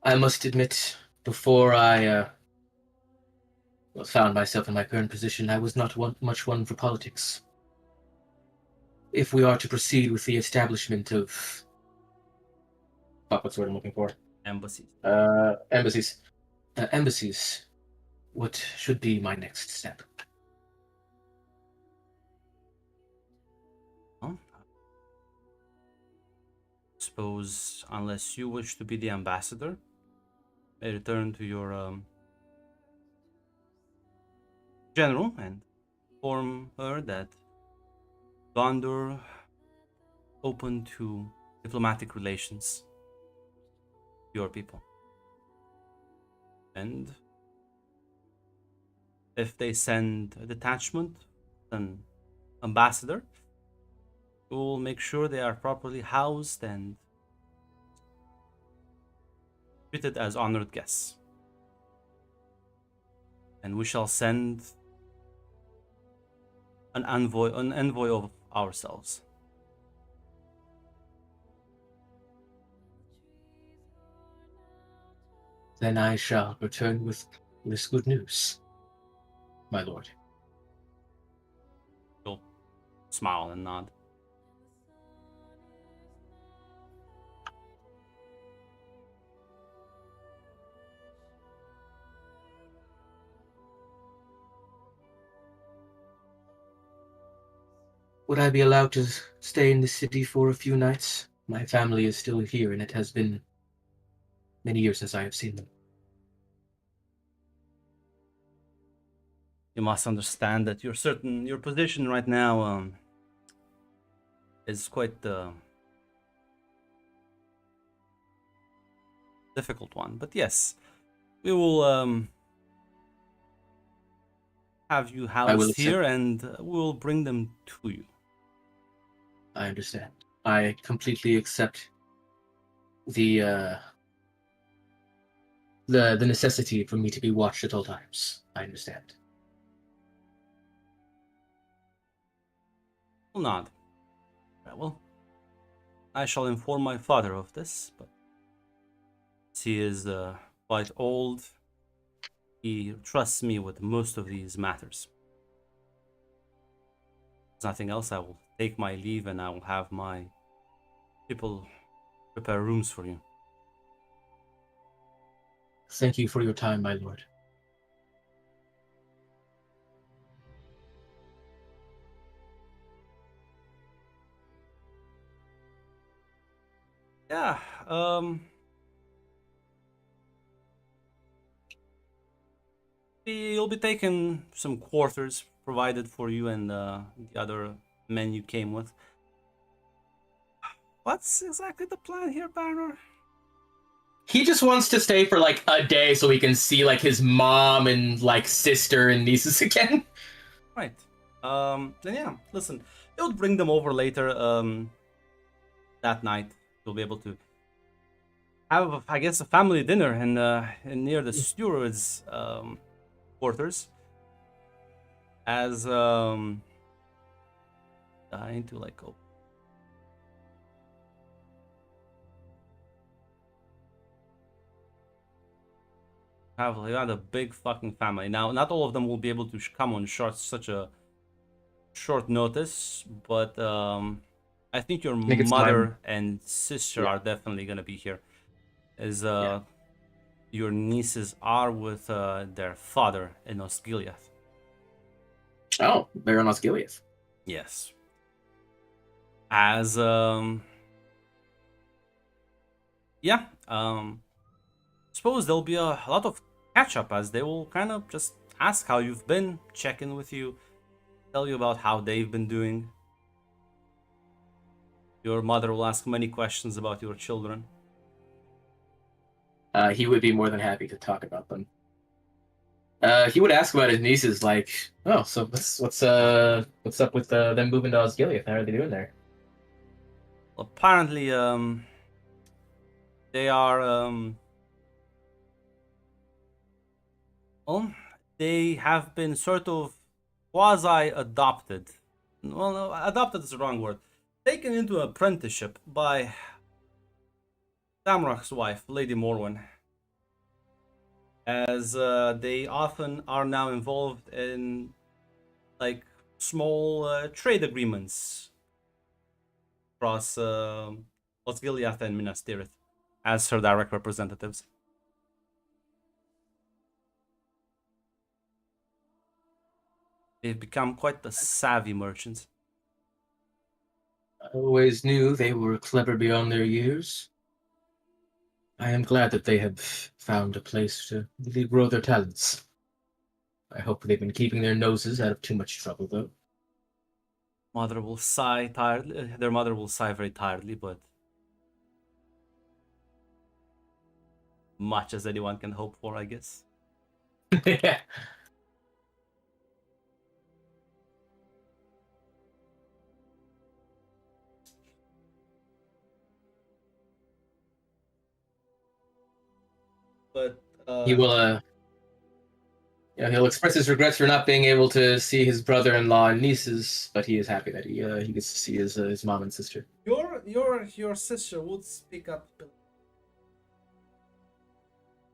I must admit, before I found myself in my current position, I was not much one for politics. If we are to proceed with the establishment of... what's the word I'm looking for? Embassies. Embassies. Embassies. What should be my next step? Well, suppose, unless you wish to be the ambassador, may return to your general and inform her that Gondor open to diplomatic relations with your people. And if they send a detachment, an ambassador, we will make sure they are properly housed and treated as honored guests. And we shall send an envoy of ourselves. Then I shall return with this good news, my lord. You'll smile and nod. Would I be allowed to stay in the city for a few nights? My family is still here, and it has been many years since I have seen them. You must understand that your position right now is quite difficult one. But yes, we will have you housed here, and we will bring them to you. I understand. I completely accept the necessity for me to be watched at all times. I understand. Will nod. Very well. I shall inform my father of this, but he is quite old. He trusts me with most of these matters. There's nothing else. I will take my leave and I will have my people prepare rooms for you. Thank you for your time, my lord. Yeah, you'll be taking some quarters provided for you and the other men you came with. What's exactly the plan here, Banner? He just wants to stay for like a day so he can see like his mom and like sister and nieces again. Right. Then yeah, listen, you'll bring them over later. That night you'll be able to have, I guess, a family dinner in near the steward's quarters. As dying to like go. You had a big fucking family. Now, not all of them will be able to come on such a short notice, but I think your think it's mother and sister Yeah. are definitely gonna be here. As Yeah. your nieces are with their father in Osgiliath. Oh, Baron Osgiliath. Yes. As yeah, suppose there'll be a lot of catch up as they will kind of just ask how you've been, check in with you, tell you about how they've been doing. Your mother will ask many questions about your children. He would be more than happy to talk about them. He would ask about his nieces, like, oh, so what's up with them moving to Osgiliath? How are they doing there? Apparently, they are well, they have been sort of quasi adopted. Well, no, adopted is the wrong word. Taken into apprenticeship by Samrock's wife, Lady Morwen, as they often are now involved in like small trade agreements across Osgiliath and Minas Tirith as her direct representatives. They've become quite the savvy merchants. I always knew they were clever beyond their years. I am glad that they have found a place to really grow their talents. I hope they've been keeping their noses out of too much trouble, though. Mother will sigh tiredly. Their mother will sigh very tiredly, but much as anyone can hope for, I guess. Yeah. But He will, he'll express his regrets for not being able to see his brother-in-law and nieces, but he is happy that he gets to see his mom and sister. your sister would speak up.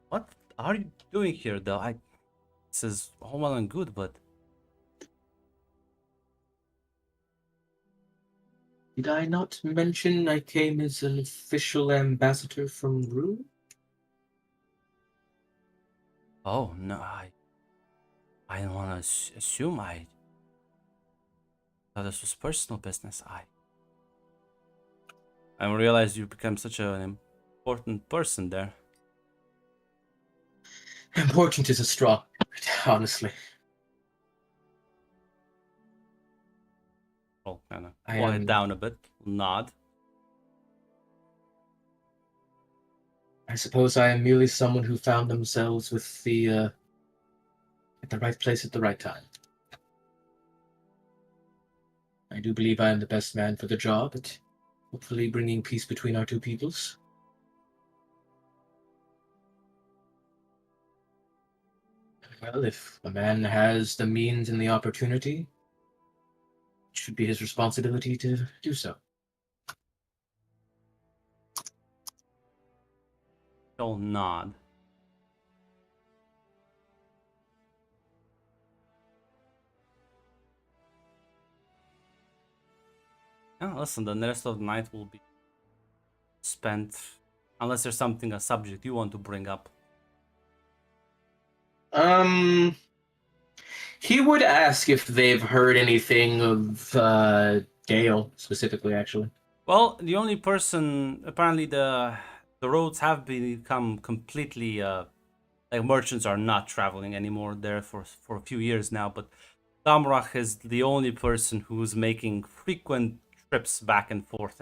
What are you doing here, though? This is all well and good, but Did I not mention I came as an official ambassador from Rue? oh no, I don't want to assume. I thought this was personal business. I realized you become such an important person there. Important is a strong word, honestly. I'll kind of I quiet am- down a bit, nod. I suppose I am merely someone who found themselves with at the right place at the right time. I do believe I am the best man for the job at hopefully bringing peace between our two peoples. Well, if a man has the means and the opportunity, it should be his responsibility to do so. She'll nod. Yeah, listen, the rest of the night will be spent, unless there's a subject you want to bring up. He would ask if they've heard anything of Gale specifically, actually. Well, the only person, apparently the roads have become completely like merchants are not traveling anymore there for a few years now, but Damrach is the only person who's making frequent trips back and forth,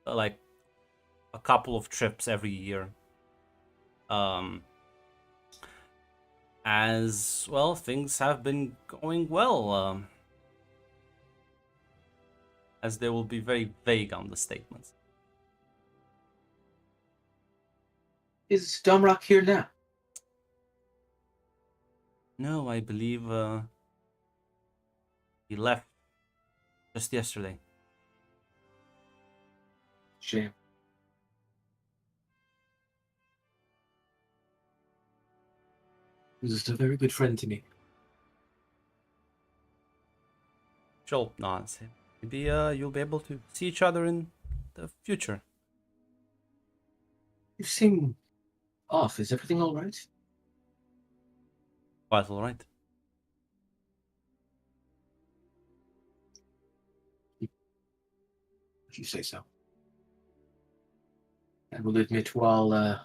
like a couple of trips every year. As well, things have been going well. As they will be very vague on the statements. Is Domrock here now? No, I believe he left just yesterday. Shame. He was a very good friend to me. Joel nods. Maybe you'll be able to see each other in the future. You seem off. Is everything all right? Quite all right. If you say so. I will admit, while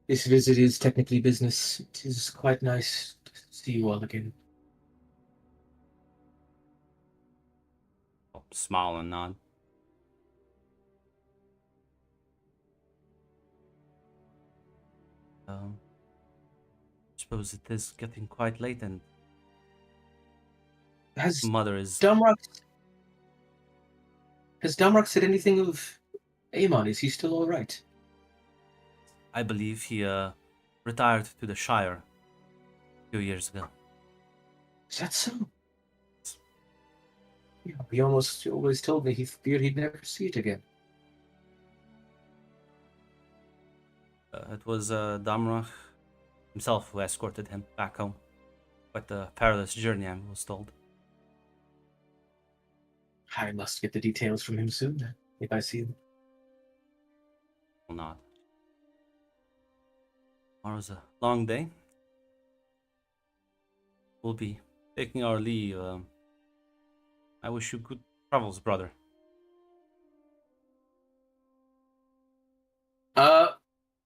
this visit is technically business, it is quite nice to see you all again. I'll smile and nod. Suppose it is getting quite late, and Has mother is. Damrock said anything of Amon? Is he still all right? I believe he retired to the Shire a few years ago. Is that so? Yeah, he always told me he feared he'd never see it again. It was Damrach himself who escorted him back home. Quite a perilous journey, I was told. I must get the details from him soon, then, if I see him. Or not. Tomorrow's a long day. We'll be taking our leave. I wish you good travels, brother.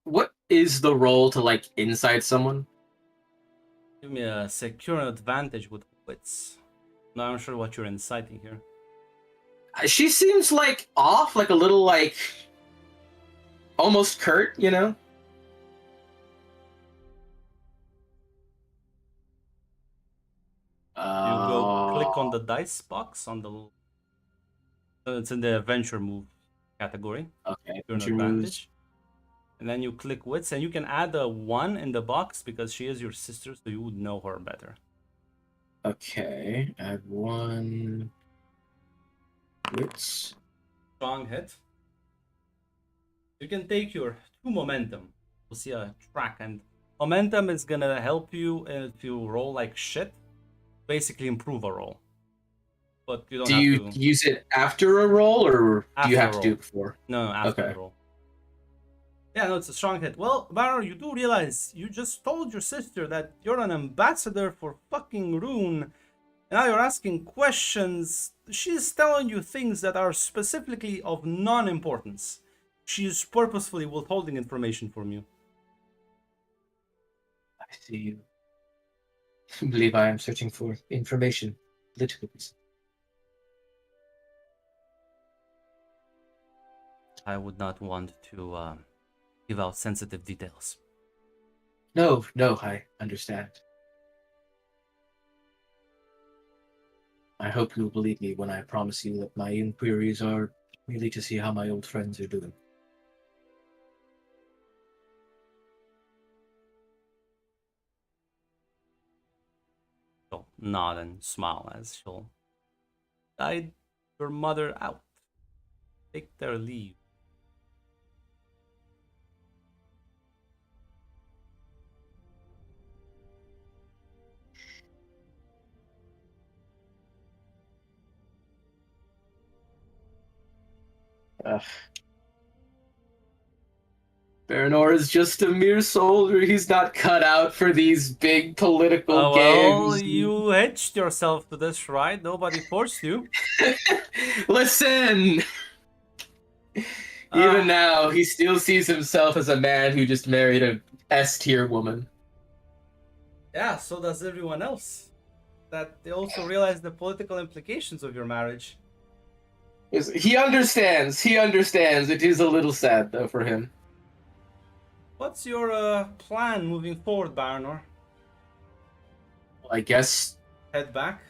What is the role to, like, inside someone? Give me a secure advantage with wits. No, I'm sure what you're inciting here. She seems, like, off, like, a little, like, almost curt, you know? You go click on the dice box on the. It's in the adventure move category. Okay, Secure an adventure advantage. moves. And then you click wits, and you can add a 1 in the box because she is your sister, so you would know her better. Okay, add 1 wits. Strong hit. You can take your 2 momentum. We'll see a track, and momentum is gonna help you if you roll like shit. Basically, improve a roll. But you don't Do have you to. use it after a roll, or do you After have a to do roll. it before? No, after Okay. the roll. Yeah, no, it's a strong hit. Well, Baron, you do realize you just told your sister that you're an ambassador for fucking Rune. And now you're asking questions. She's telling you things that are specifically of non-importance. She's purposefully withholding information from you. I see you. I believe I am searching for information. Political reason. I would not want to give out sensitive details. No, I understand. I hope you'll believe me when I promise you that my inquiries are merely to see how my old friends are doing. She'll nod and smile as she'll guide your mother out. Take their leave. Baranor is just a mere soldier. He's not cut out for these big political Well, games. you hitched yourself to this, right? Nobody forced you. Listen! Even now, he still sees himself as a man who just married a S-tier woman. Yeah, so does everyone else. That they also realize the political implications of your marriage. Yes, he understands. He understands. It is a little sad, though, for him. What's your plan moving forward, Baranor? I guess, Head back?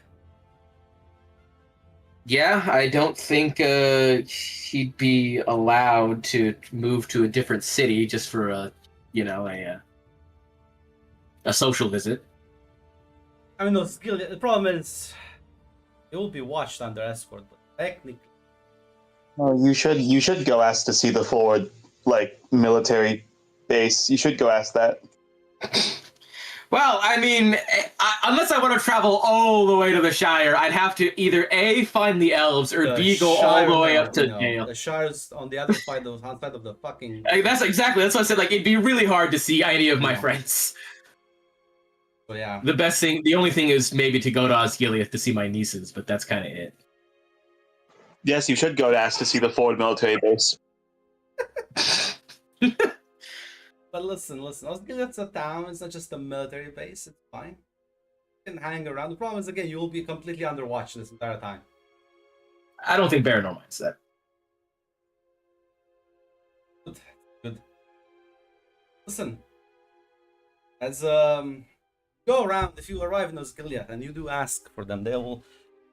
yeah, I don't think he'd be allowed to move to a different city just for a social visit. I mean, no, the problem is, it will be watched under escort, but technically. No, you should go ask to see the forward military base. You should go ask that. Well, I mean, unless I want to travel all the way to the Shire, I'd have to either A, find the elves, or B, go all the way up to Dale. The Shire's on the other side of the fucking. That's what I said. Like, it'd be really hard to see any of my friends. So yeah. The only thing is maybe to go to Osgiliath to see my nieces, but that's kind of it. Yes, you should go to ask to see the forward military base. But listen, Osgiliath's a town, it's not just a military base, it's fine. You can hang around. The problem is, again, you will be completely under watch this entire time. I don't think Baranor minds that. Good. Listen, as go around, if you arrive in Osgiliath and you do ask for them, they will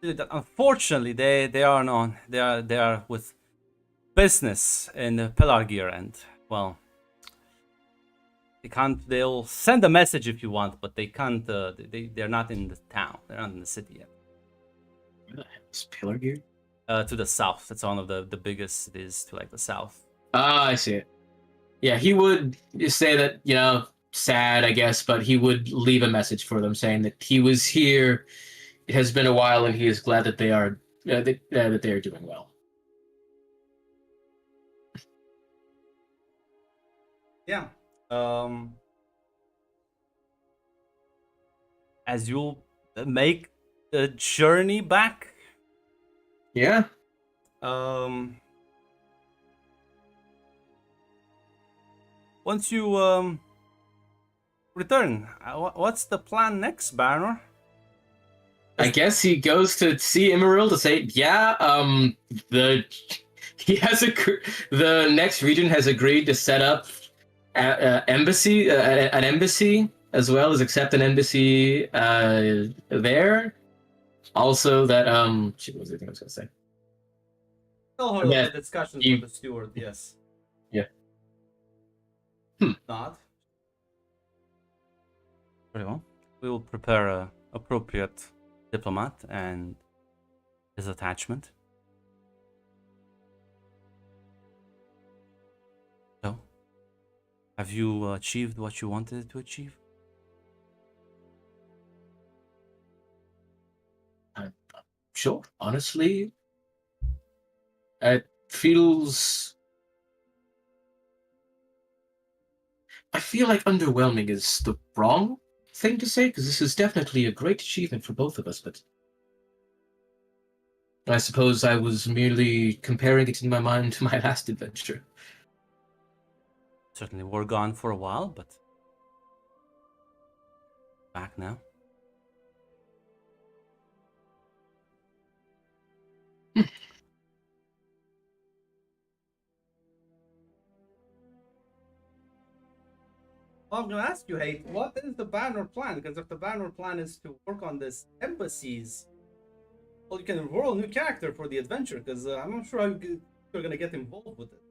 do that. Unfortunately, they are with business in Pelargir, and well, they can't. They'll send a message if you want, but they can't. They're not in the town. They're not in the city yet. Where the hell is Pelargir? To the south. That's one of the biggest cities to the south. Ah, I see it. Yeah, he would say that, sad, I guess, but he would leave a message for them saying that he was here. It has been a while, and he is glad that they are that they are doing well. Yeah. As you make the journey back. Yeah. Once you return, what's the plan next, Baranor? I guess he goes to see Emerald to say, the next region has agreed to set up an embassy as well as accept an embassy there. Also, that what was the thing I was gonna say? Tell her the discussions with the steward. Yes. Yeah. Not. Very well. We will prepare a appropriate diplomat and his attachment. So, have you achieved what you wanted to achieve? Sure. Honestly, it feels. I feel like underwhelming is the wrong thing to say, because this is definitely a great achievement for both of us, but I suppose I was merely comparing it in my mind to my last adventure. Certainly, we're gone for a while, but back now. Well, I'm gonna ask you, Hate, what is the Baranor plan? Because if the Baranor plan is to work on this embassies, well, you can enroll a new character for the adventure, because I'm not sure how you're gonna get involved with it.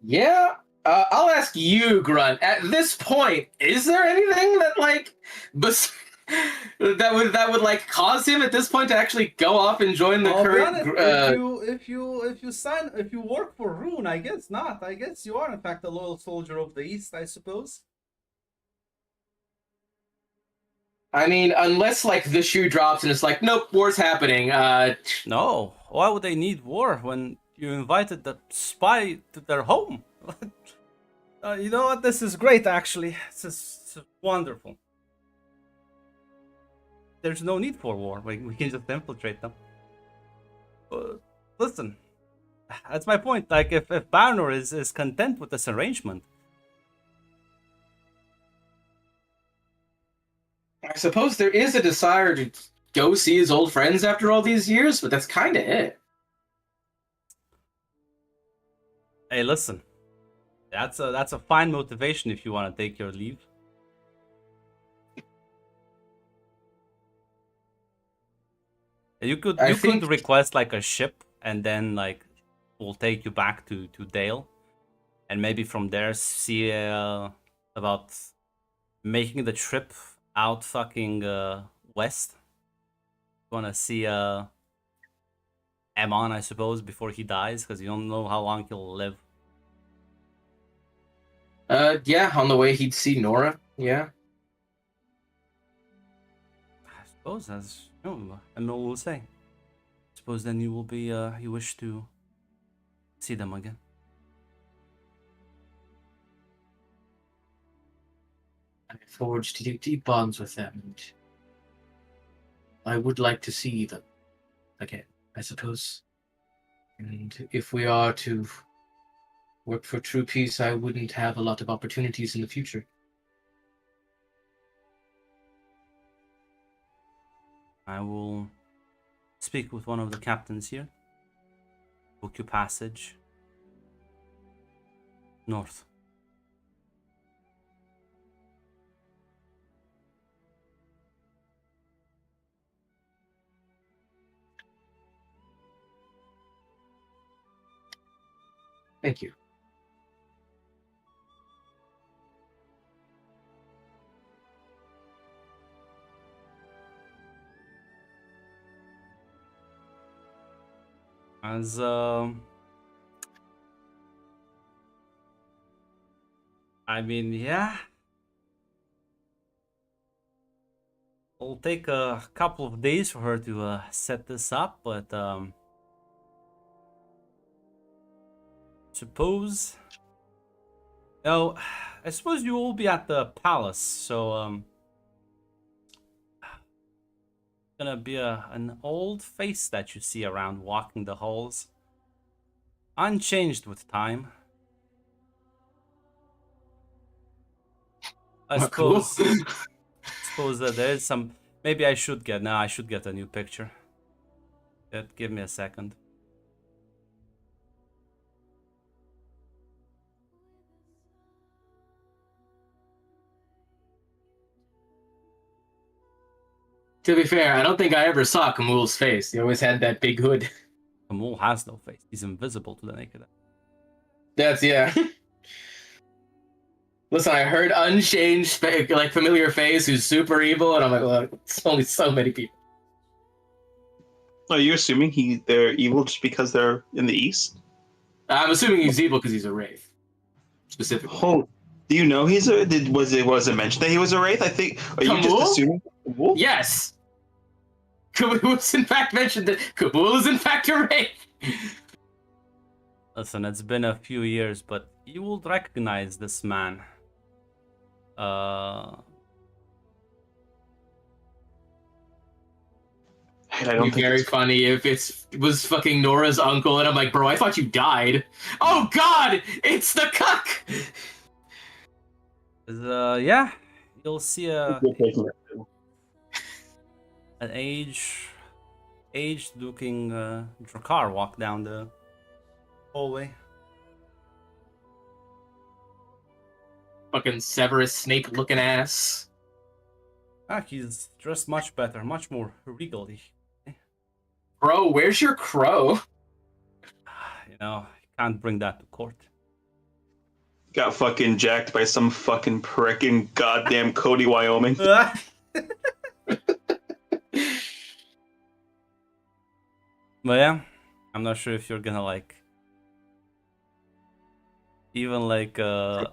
Yeah, I'll ask you, Grunt. At this point, is there anything that that would cause him at this point to actually go off and join the current? If you work for Rune, I guess not. I guess you are in fact a loyal soldier of the East, I suppose. I mean, unless the shoe drops and it's nope, war's happening. No, why would they need war when You invited the spy to their home. You know what? This is great, actually. This is wonderful. There's no need for war. We can just infiltrate them. Listen, that's my point. Like, if Barnor is content with this arrangement, I suppose there is a desire to go see his old friends after all these years, but that's kind of it. hey, listen, that's a fine motivation if you want to take your leave. You could request like a ship, and then like we'll take you back to Dale, and maybe from there see about making the trip out fucking west. Wanna see Amon, I suppose, before he dies, because you don't know how long he'll live. Yeah, on the way he'd see Nora. Yeah. I suppose, as you know, Emil will say. Suppose then you will be you wish to see them again. I forged deep bonds with them, and I would like to see them again, I suppose. And if we are to work for true peace, I wouldn't have a lot of opportunities in the future. I will speak with one of the captains here. Book your passage north. Thank you. As I mean, yeah. It'll take a couple of days for her to set this up, but suppose. Oh, I suppose you will be at the palace, so gonna be an old face that you see around walking the halls, unchanged with time. I Cool. suppose that there is some. Maybe I should get. No, I should get a new picture. Give me a second. To be fair, I don't think I ever saw Kamul's face. He always had that big hood. Kamul has no face. He's invisible to the naked eye. That's, yeah. Listen, I heard unchanged, like familiar face who's super evil, and I'm like, well, it's only so many people. Are you assuming they're evil just because they're in the east? I'm assuming he's evil because he's a wraith, specifically. Oh, do you know was it mentioned that he was a wraith? I think. Are you just Kamul? assuming? Kamul? Yes. Kamul was in fact mentioned that Kamul is in fact a wraith. Listen, it's been a few years, but you will recognize this man. It'd be very funny if it was fucking Nora's uncle, and I'm like, bro, I thought you died. Oh God, it's the cuck. Yeah, you'll see an aged-looking Drakkar walk down the hallway. Fucking Severus Snape looking ass. He's dressed much better, much more regally. Bro, where's your crow? You know, can't bring that to court. Got fucking jacked by some fucking prick in goddamn Cody, Wyoming. But yeah, I'm not sure if you're gonna like even like bring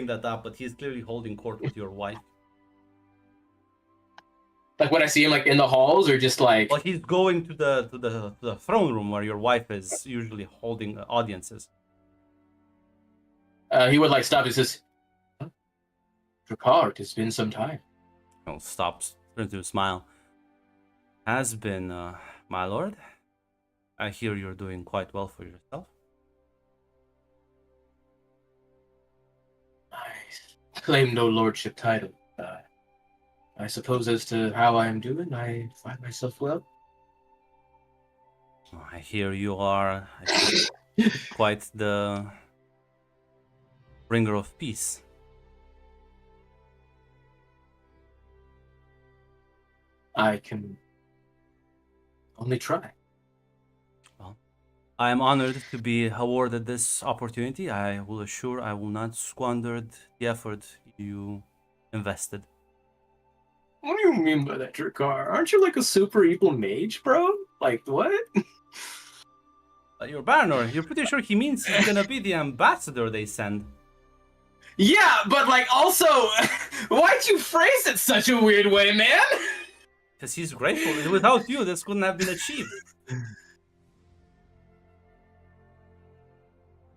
that up, but he's clearly holding court with your wife. Like when I see him like in the halls, or just like Well, he's going to the throne room where your wife is usually holding audiences. he would like stop. He says, "Ricard, it's been some time." Stops, turns to a smile. Has been, my lord. I hear you're doing quite well for yourself. I claim no lordship title. I suppose as to how I am doing, I find myself well. I hear you are quite the bringer of peace. I can only try. Well, I am honored to be awarded this opportunity. I will assure I will not squander the effort you invested. What do you mean by that, Drakkar? Aren't you like a super evil mage, bro? Like, what? Your Baranor, you're pretty sure he means he's gonna be the ambassador they send. Yeah, but like also, why'd you phrase it such a weird way, man? Because he's grateful. Without you, this couldn't have been achieved.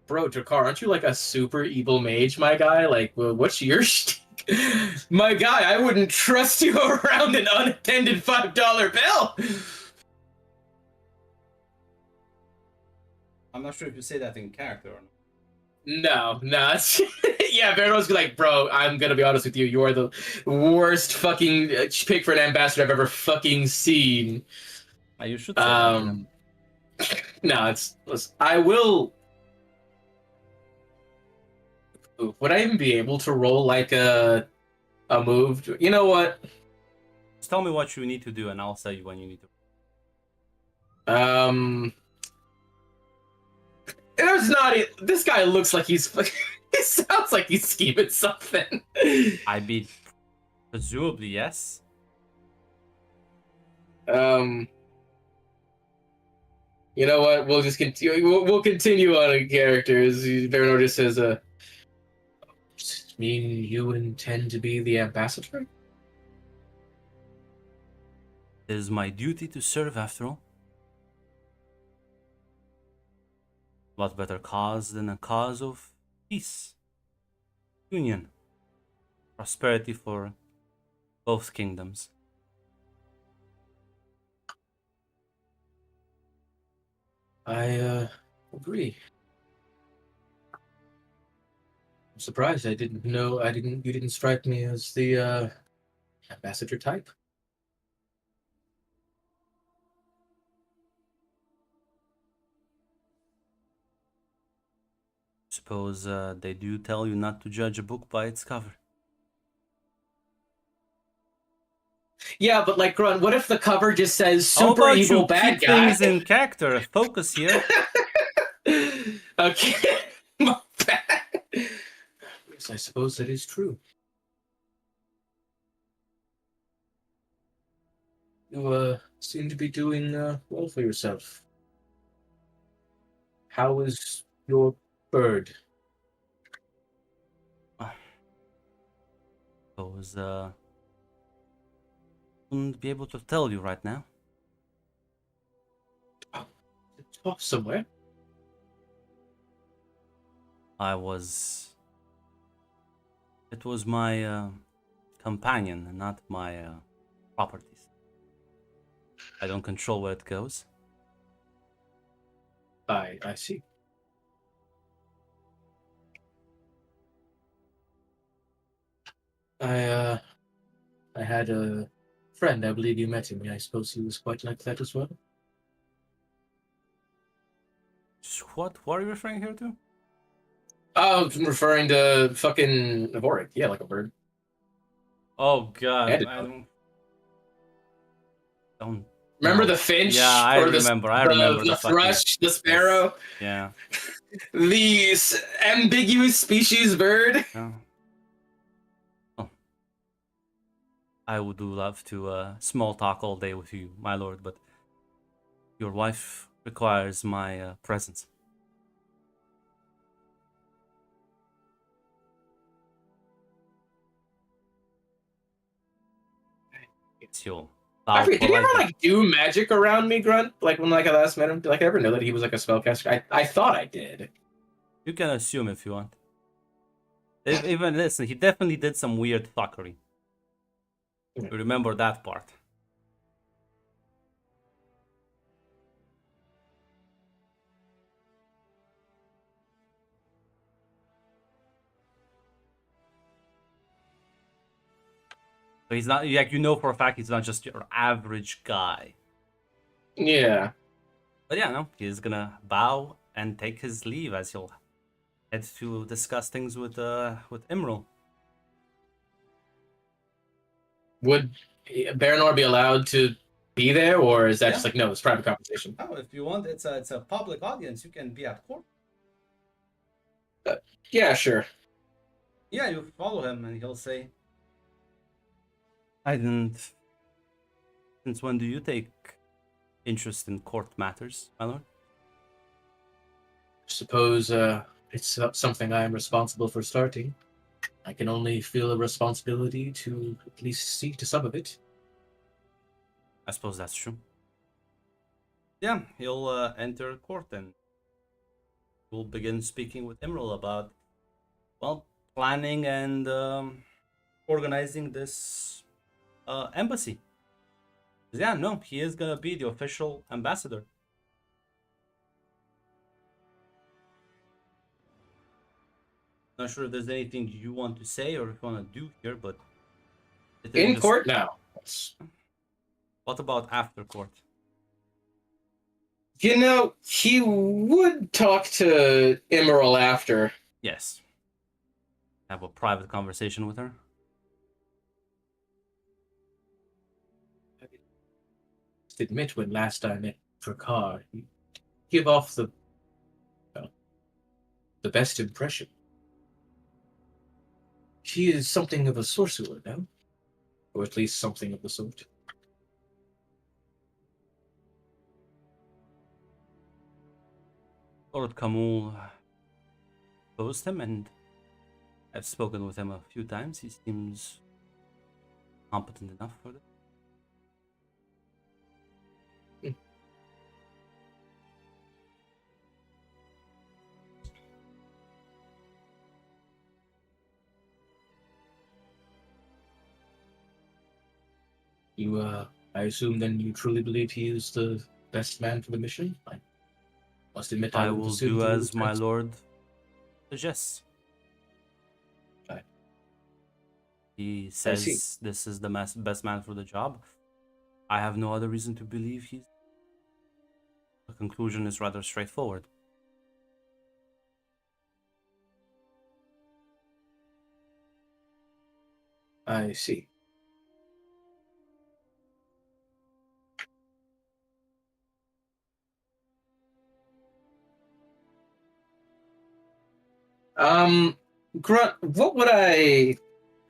Bro, Drakkar, aren't you like a super evil mage, my guy? Like, well, what's your shtick? My guy, I wouldn't trust you around an unattended $5 bill. I'm not sure if you say that in character or not. No, it's yeah. Vero's like, bro, I'm gonna be honest with you. You are the worst fucking pick for an ambassador I've ever fucking seen. You should say that. No, listen, I will. Would I even be able to roll like a move? You know what? Just tell me what you need to do, and I'll tell you when you need to. There's not. This guy looks like he's. It sounds like he's scheming something. I be presumably yes. You know what? We'll just continue. We'll continue on in characters. Veronor just says, "Does it mean you intend to be the ambassador?" It is my duty to serve, after all. What better cause than a cause of peace, union, prosperity for both kingdoms? I agree. I'm surprised. I didn't know. You didn't strike me as the ambassador type. Suppose they do tell you not to judge a book by its cover. Yeah, but like, Grun, what if the cover just says How super about evil you bad keep guy? things in character? Focus here. Okay. My bad. Yes, I suppose that is true. You seem to be doing well for yourself. How is your bird? Suppose wouldn't be able to tell you right now. It's off somewhere. It was my companion, not my properties. I don't control where it goes. I see. I had a friend, I believe you met him. I suppose he was quite like that as well. What are you referring here to? Oh, I'm referring to fucking Navoric. Yeah, like a bird. Oh god, And I don't remember know. the finch? Yeah, I or remember. I the, remember the fucking thrush, the sparrow, Yeah. the ambiguous species bird. Yeah. Oh. I would do love to small talk all day with you, my lord, but your wife requires my presence. It's your I bow forget, did he ever politely. like do magic around me, Grunt? Like when like I last met him, did like I ever know that he was like a spellcaster? I thought I did. You can assume if you want. Even listen, he definitely did some weird fuckery. You remember that part. So he's not like for a fact he's not just your average guy. Yeah. But yeah, no, he's gonna bow and take his leave as he'll head to discuss things with Imral. Would Baranor be allowed to be there, or is that Yeah. just like no, it's private conversation? Oh, if you want, it's a public audience. You can be at court. Yeah, sure. Yeah, you follow him, and he'll say, "I didn't. Since when do you take interest in court matters, my lord?" Suppose it's something I am responsible for starting. I can only feel a responsibility to at least see to some of it. I suppose that's true. Yeah, he'll enter court and we'll begin speaking with Emerald about, well, planning and organizing this embassy. Yeah, no, he is gonna be the official ambassador. Not sure if there's anything you want to say or if you want to do here, but In court now. What about after court? You know, he would talk to Emerald after. Yes. Have a private conversation with her. Admit when last I met Drakkar, he give off the best impression. She is something of a sorcerer now, or at least something of the sort. Lord Kamul opposed him, and I've spoken with him a few times. He seems competent enough for this. You, I assume then you truly believe he is the best man for the mission? I must admit I I would will assume do he as was my trans- lord suggests. Right. He I see. says this is the best man for the job. I have no other reason to believe he's. The conclusion is rather straightforward. I see. Grunt, what would I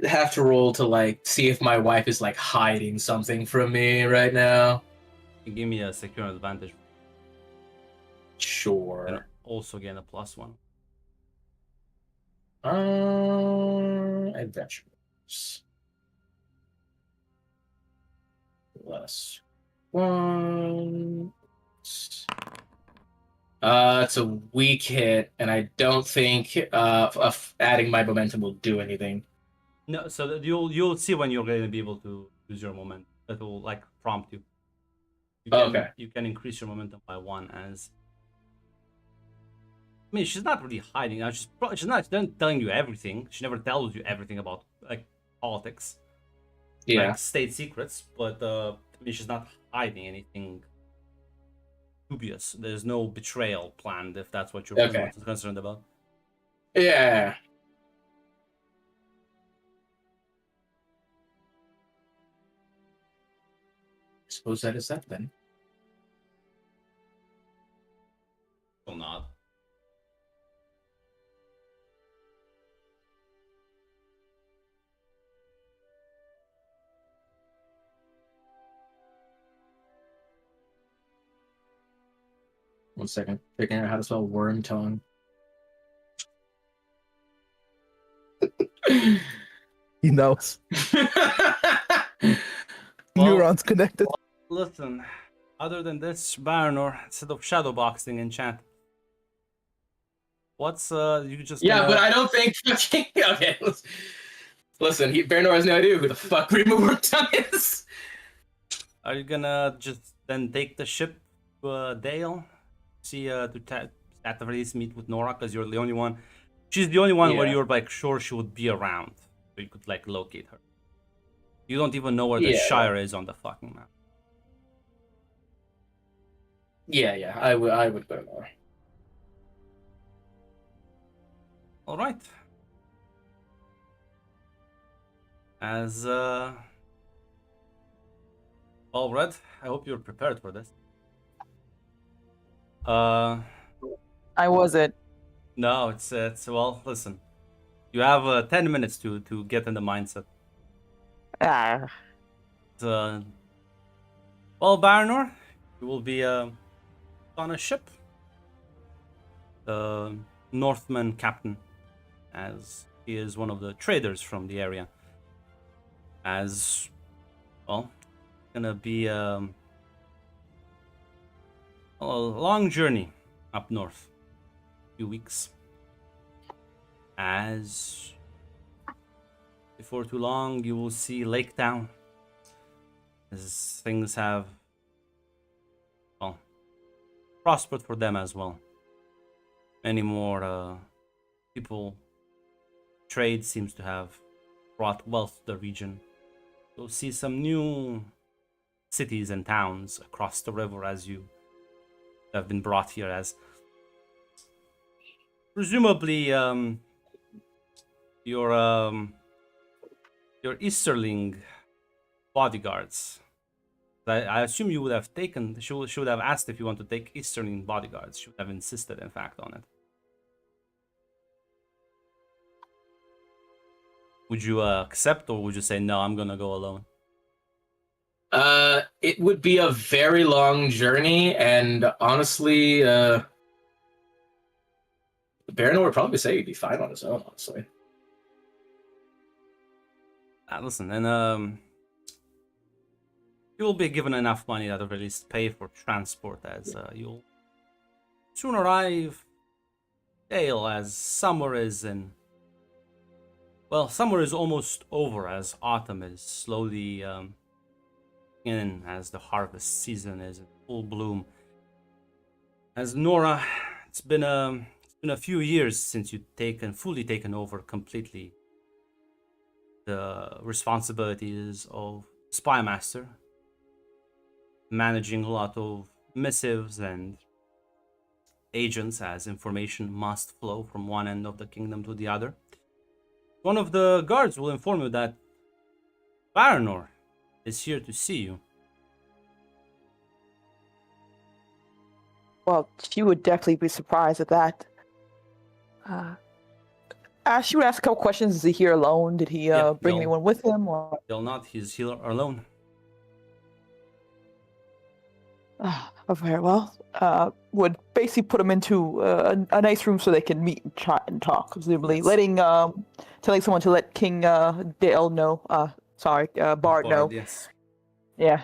have to roll to like see if my wife is like hiding something from me right now? You give me a secure advantage and Sure. also gain a +1. Adventures. Plus one. It's a weak hit, and I don't think adding my momentum will do anything. No, so that you'll see when you're going to be able to use your momentum. That will like prompt you. Okay. You can increase your momentum by 1 as. I mean, she's not really hiding. She's not telling you everything. She never tells you everything about like politics, Yeah. like state secrets. But I mean, she's not hiding anything dubious. There's no betrayal planned if that's what you're Okay. concerned about. Yeah. I suppose that is that then. Or not. One second. Figuring out how to spell worm tongue. He knows. Well, Neurons connected. listen, other than this, Baranor, instead of shadowboxing in chat, what's you just Yeah, gonna but I don't think. Okay, listen. Baranor has no idea who the fuck Grima Wormtongue is. are you gonna just then take the ship to Dale? See at the very least meet with Nora because you're the only one. She's the only one where Yeah. you're like sure she would be around, so you could like locate her. You don't even know where the Yeah. Shire is on the fucking map. Yeah. I would go more. All right. As all Red, I hope you're prepared for this. I wasn't. No, it's well. Listen, you have 10 minutes to get in the mindset. Ah, Well, Baranor, you will be on a ship. The Northman captain, as he is one of the traders from the area. As well, gonna be a long journey up north. A few weeks. As before too long, you will see Lake Town. As things have, well, prospered for them as well. Many more people. Trade seems to have brought wealth to the region. You'll see some new cities and towns across the river as you have been brought here as presumably your Easterling bodyguards. I assume you would have taken. She would have asked if you want to take Easterling bodyguards. She would have insisted, in fact, on it. Would you accept, or would you say no? I'm gonna go alone. It would be a very long journey, and honestly, Baranor would probably say he'd be fine on his own. Honestly. Listen, and you will be given enough money at the very least pay for transport, as you'll soon arrive. Dale, as summer is in. Well, summer is almost over, as autumn is slowly in, as the harvest season is in full bloom. As Nora, it's been a few years since you've fully taken over completely the responsibilities of spy master, managing a lot of missives and agents, as information must flow from one end of the kingdom to the other. One of the guards will inform you that Baranor is here to see you. well, she would definitely be surprised at that. She would ask a couple questions. Is he here alone? Did he Yeah, bring no. anyone with him? Or Still not, he's here alone. very well. Would basically put him into a nice room so they can meet and chat and talk. Presumably, Yes. telling someone to let King Dale know. Bard know. Yes. Yeah,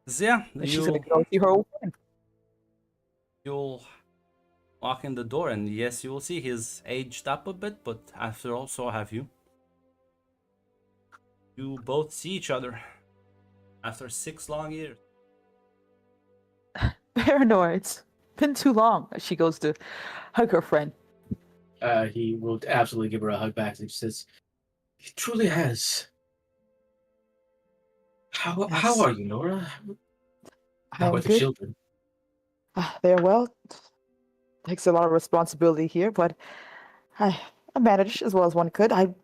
So, yeah, and she's gonna go see her old friend. you'll walk in the door, and yes, you will see he's aged up a bit, but after all, so have you. You both see each other after 6 long years. Baranor, it's been too long. She goes to hug her friend. He will absolutely give her a hug back. He says, "He truly has." How Yes. are you, Nora? How I'm are the good. children? They're well. Takes a lot of responsibility here, but I managed as well as one could. I've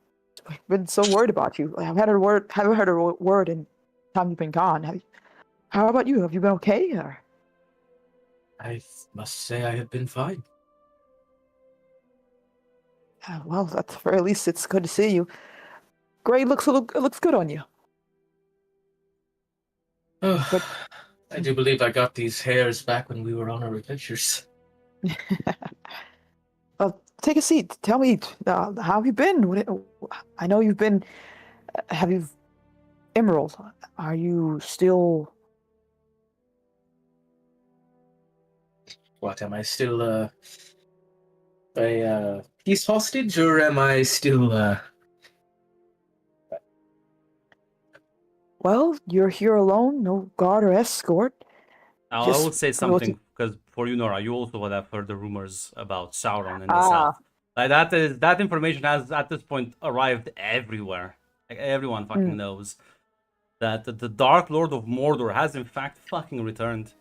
been so worried about you. I haven't heard a word in time you've been gone. How about you? Have you been okay? Or I must say I have been fine. well, at the very least, it's good to see you. Gray looks good on you. Oh, But- I do believe I got these hairs back when we were on our adventures. Take a seat. Tell me, how have you been? I know you've been. Have you Emerald, are you still... What, am I still a peace hostage, or am I still Well, you're here alone, no guard or escort. Now, I Just will say promoted... something because for you, Nora, you also would have heard the rumors about Sauron in the Ah, south. Like that information has at this point arrived everywhere. Like everyone fucking knows that the Dark Lord of Mordor has in fact fucking returned.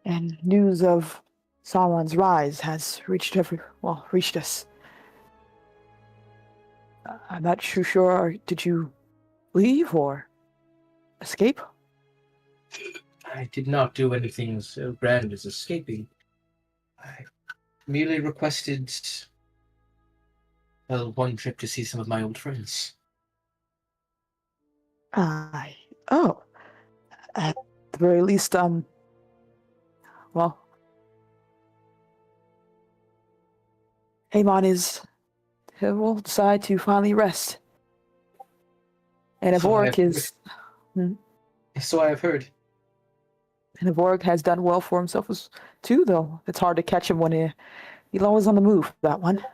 and news of Sauron's rise has reached us. I'm not too sure. Did you leave or escape? I did not do anything so grand as escaping. I merely requested one trip to see some of my old friends. Oh, at the very least, well, Amon will decide to finally rest. And So I have So I have heard. And Evorg has done well for himself too, though. It's hard to catch him when he's always on the move, that one.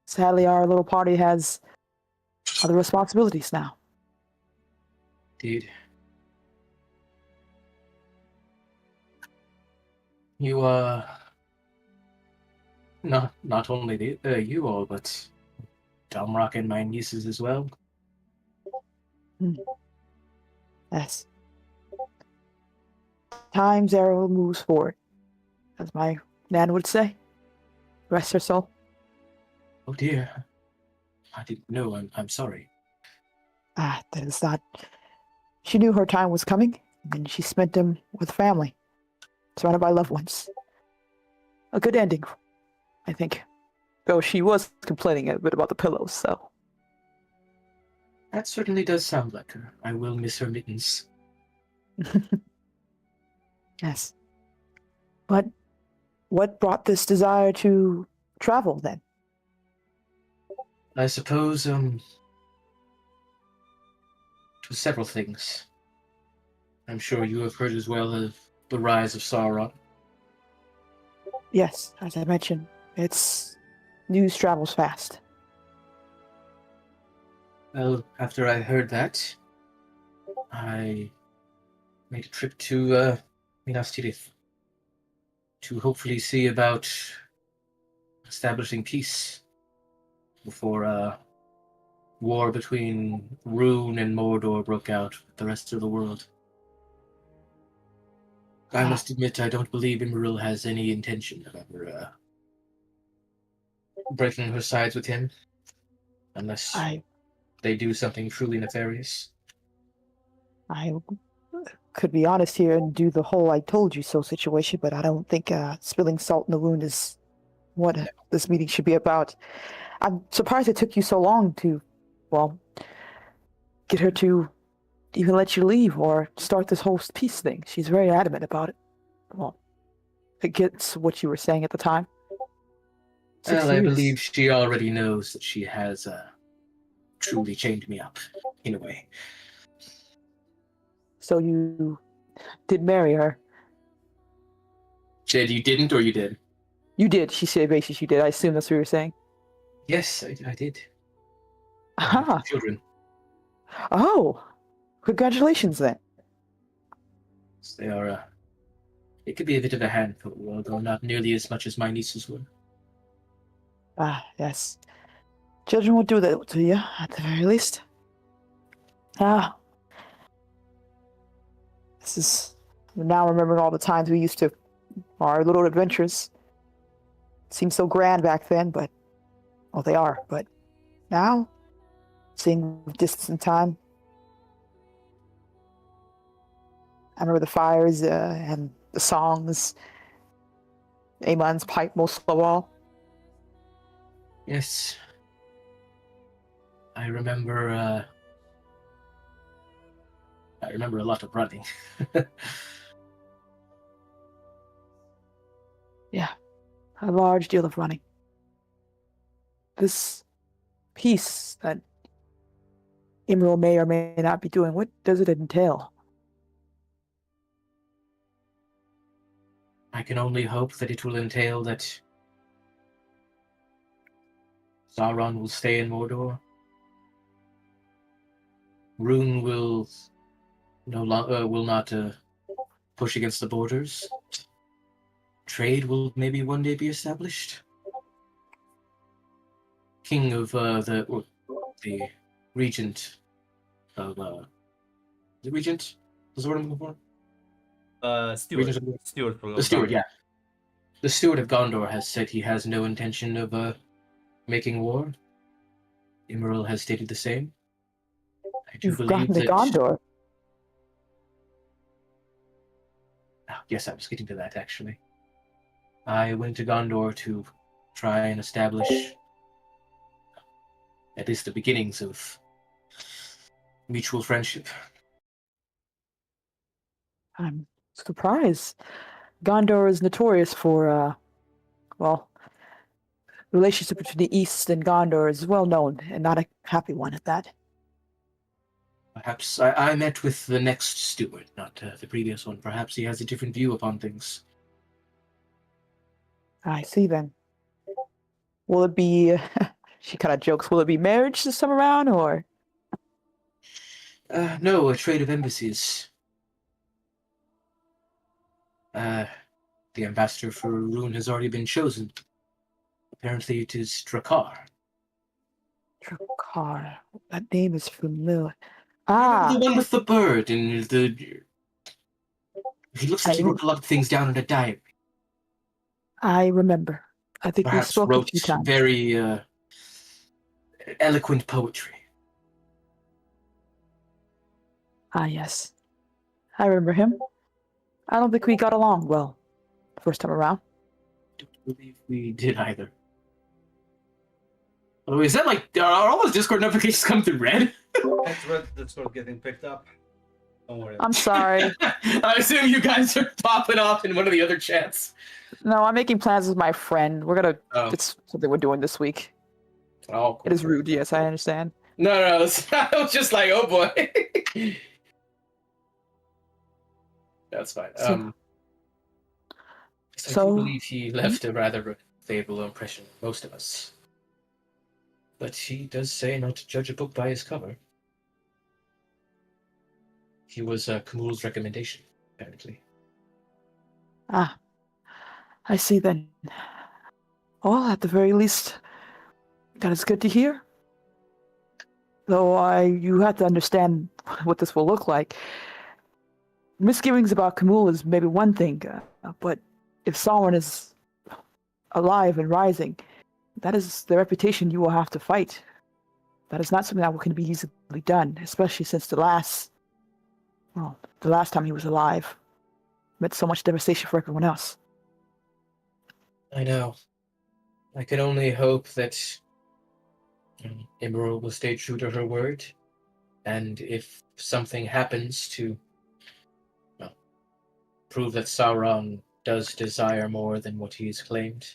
Sadly, our little party has other responsibilities now. Dude. You, not only you all, but Domrock and my nieces as well. Yes. Time's arrow moves forward, as my nan would say. Rest her soul. Oh dear. I didn't know. I'm sorry. That is not... She knew her time was coming, and she spent them with family, surrounded by loved ones. A good ending, I think. Though she was complaining a bit about the pillows, so... That certainly does sound like her. I will miss her mittens. Yes. But what brought this desire to travel, then? I suppose, to several things. I'm sure you have heard as well of the rise of Sauron. Yes, as I mentioned, news travels fast. Well, after I heard that, I made a trip to Minas Tirith to hopefully see about establishing peace before war between Rune and Mordor broke out with the rest of the world. I must admit, I don't believe Imril has any intention of ever breaking her sides with him, unless they do something truly nefarious. I could be honest here and do the whole "I told you so" situation, but I don't think spilling salt in the wound is what this meeting should be about. I'm surprised it took you so long to, well, get her to even let you leave or start this whole peace thing. She's very adamant about it. Well, it gets what you were saying at the time. 6 Well, I years. believe she already knows that she has truly chained me up, in a way. So you did marry her? Said you didn't, or you did? You did. She said basically you did. I assume that's what you were saying. Yes, I did. Ah. Children. Oh. Congratulations then. They are, it could be a bit of a handful, although not nearly as much as my nieces were. Ah, yes. Children will do that to you, at the very least. Ah. This is... Now remembering all the times we used to... Our little adventures. It seemed so grand back then, but... Well, they are, but... Now... Seeing distance in time... I remember the fires and the songs. Amon's pipe most of all. Yes. I remember a lot of running. Yeah. A large deal of running. This peace that Emerald may or may not be doing. What does it entail? I can only hope that it will entail that Sauron will stay in Mordor. Rune will will not push against the borders. Trade will maybe one day be established. King of the regent of the regent was the word I'm looking for? Steward. Regent of Steward for the steward, Gondor. yeah. The steward of Gondor has said he has no intention of making war. Imral has stated the same. I do You've believe gotten to that. Gondor. Yes, I was getting to that actually. I went to Gondor to try and establish at least the beginnings of mutual friendship. I'm surprised. Gondor is notorious for, well, relationship between the East and Gondor is well known and not a happy one at that. Perhaps I met with the next steward, not the previous one. Perhaps he has a different view upon things. I see then. Will it be, she kind of jokes, will it be marriage this time around or? No, a trade of embassies. The ambassador for Rune has already been chosen. Apparently it is Drakkar. Drakkar. That name is familiar. The one with the bird and the... He looks like he wrote a lot of things down in a diary. I remember. I think we Perhaps spoke a wrote few times. very eloquent poetry. Ah, yes. I remember him. I don't think we got along well first time around. Don't believe we did either. Oh, is that like, are all those Discord notifications come through red? That's red Discord getting picked up. Don't worry. I'm sorry. I assume you guys are popping off in one of the other chats. No, I'm making plans with my friend. We're gonna. Oh. It's something we're doing this week. Oh, It is rude. Yes, I understand. No, I was just like, oh boy. That's fine. So- I so- do believe he left a rather favorable impression on most of us. But he does say not to judge a book by his cover. He was Kamul's recommendation, apparently. Ah, I see then. Well, at the very least, that is good to hear. Though you have to understand what this will look like. Misgivings about Kamul is maybe one thing, but if Sauron is alive and rising, that is the reputation you will have to fight. That is not something that can be easily done, especially since the last time he was alive meant so much devastation for everyone else. I know. I can only hope that Imra will stay true to her word, and if something happens to prove that Sauron does desire more than what he's claimed,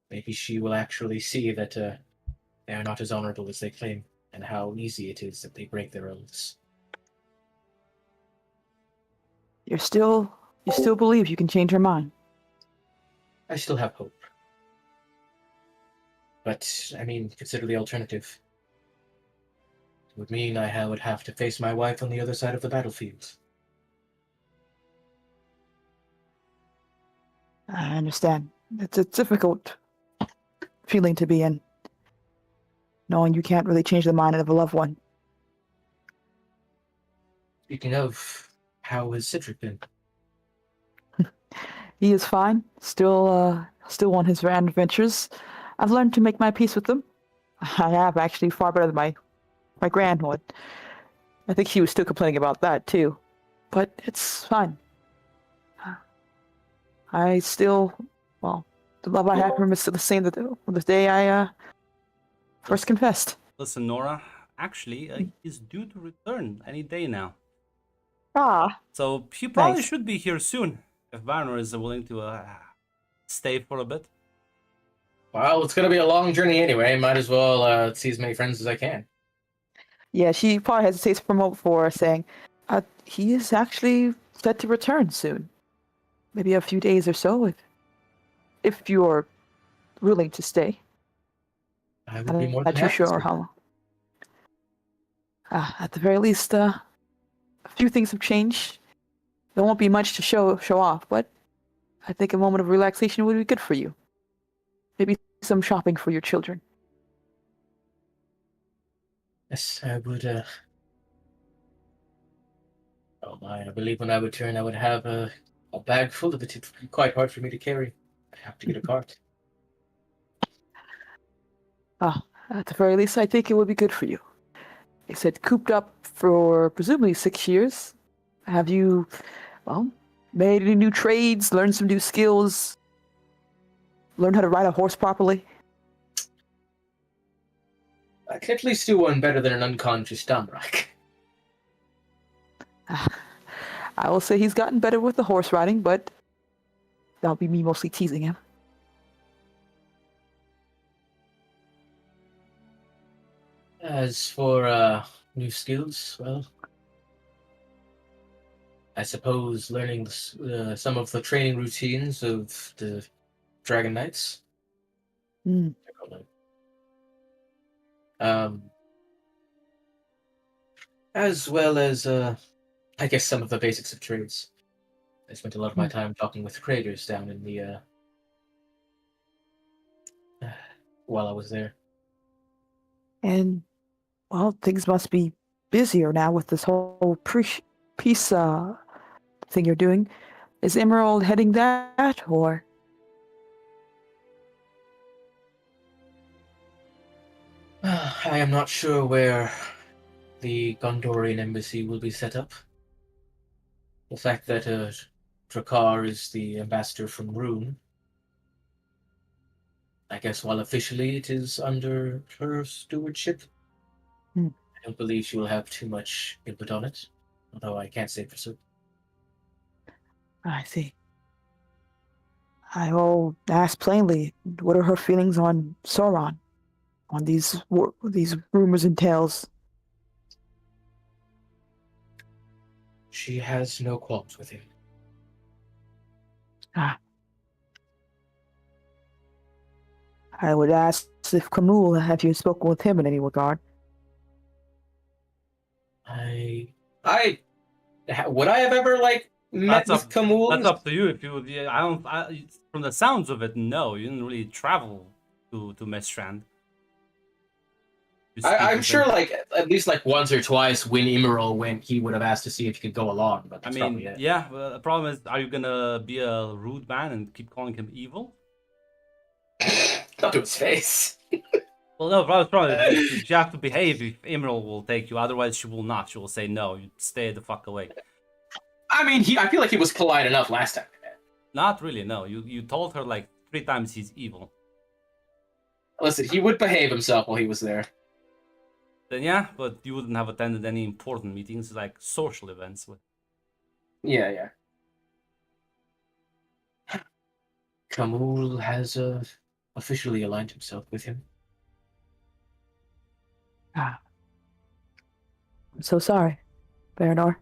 maybe she will actually see that they are not as honorable as they claim, and how easy it is that they break their oaths. You still believe you can change her mind? I still have hope. But, I mean, consider the alternative. It would mean I would have to face my wife on the other side of the battlefield. I understand. It's a difficult feeling to be in, knowing you can't really change the mind of a loved one. Speaking of, how has Cedric been? He is fine. Still on his adventures. I've learned to make my peace with them. I have actually far better than my grand one. I think he was still complaining about that too, but it's fine. I still, well, the love I have for him is still the same the day I first confessed. Listen, Nora, actually, he's due to return any day now. Ah, So he probably Nice. should be here soon, if Varnor is willing to stay for a bit. Well, it's going to be a long journey anyway. Might as well see as many friends as I can. Yeah, she probably hesitates for a moment before saying, he is actually set to return soon. Maybe a few days or so, if you're willing to stay. I would be more I'm than not too happy sure to. how long. At the very least, a few things have changed. There won't be much to show off, but I think a moment of relaxation would be good for you. Maybe some shopping for your children. Yes, I would. Oh my! I believe when I return, I would have a bag full of it. It would be quite hard for me to carry. I'd have to get a cart. At the very least, I think it would be good for you. They said cooped up for presumably 6 years. Have you, well, made any new trades, learned some new skills, learned how to ride a horse properly? I can at least do one better than an unconscious Damrak. I will say he's gotten better with the horse riding, but that'll be me mostly teasing him. As for new skills, well, I suppose learning some of the training routines of the Dragon Knights. Hmm. Um, as well as I guess some of the basics of trades. I spent a lot of my time talking with traders down in the while I was there. And, well, things must be busier now with this whole peace thing you're doing. Is Emerald heading that, or? I am not sure where the Gondorian embassy will be set up. The fact that Drakkar is the ambassador from Rune, I guess while officially it is under her stewardship, Hmm. I don't believe she will have too much input on it, although I can't say for certain. I see. I will ask plainly, what are her feelings on Sauron? On these rumors and tales? She has no qualms with him. Ah. I would ask if Kamul, have you spoken with him in any regard? Would I have ever met with Kamul? That's up to you. If you, yeah, I don't. From the sounds of it, no, you didn't really travel to Mestrand. I'm sure, at least once or twice when Emerald went, he would have asked to see if he could go along. But I that's mean, probably it. yeah. Well, the problem is, are you gonna be a rude man and keep calling him evil? Not to his face. Well, no, probably you have to behave if Emerald will take you. Otherwise, she will not. She will say no. You stay the fuck away. I mean, I feel like he was polite enough last time. Not really. No, you told her like 3 times he's evil. Listen, he would behave himself while he was there. Then yeah, but you wouldn't have attended any important meetings like social events with. Yeah. Kamul has officially aligned himself with him. Ah. I'm so sorry, Baranor.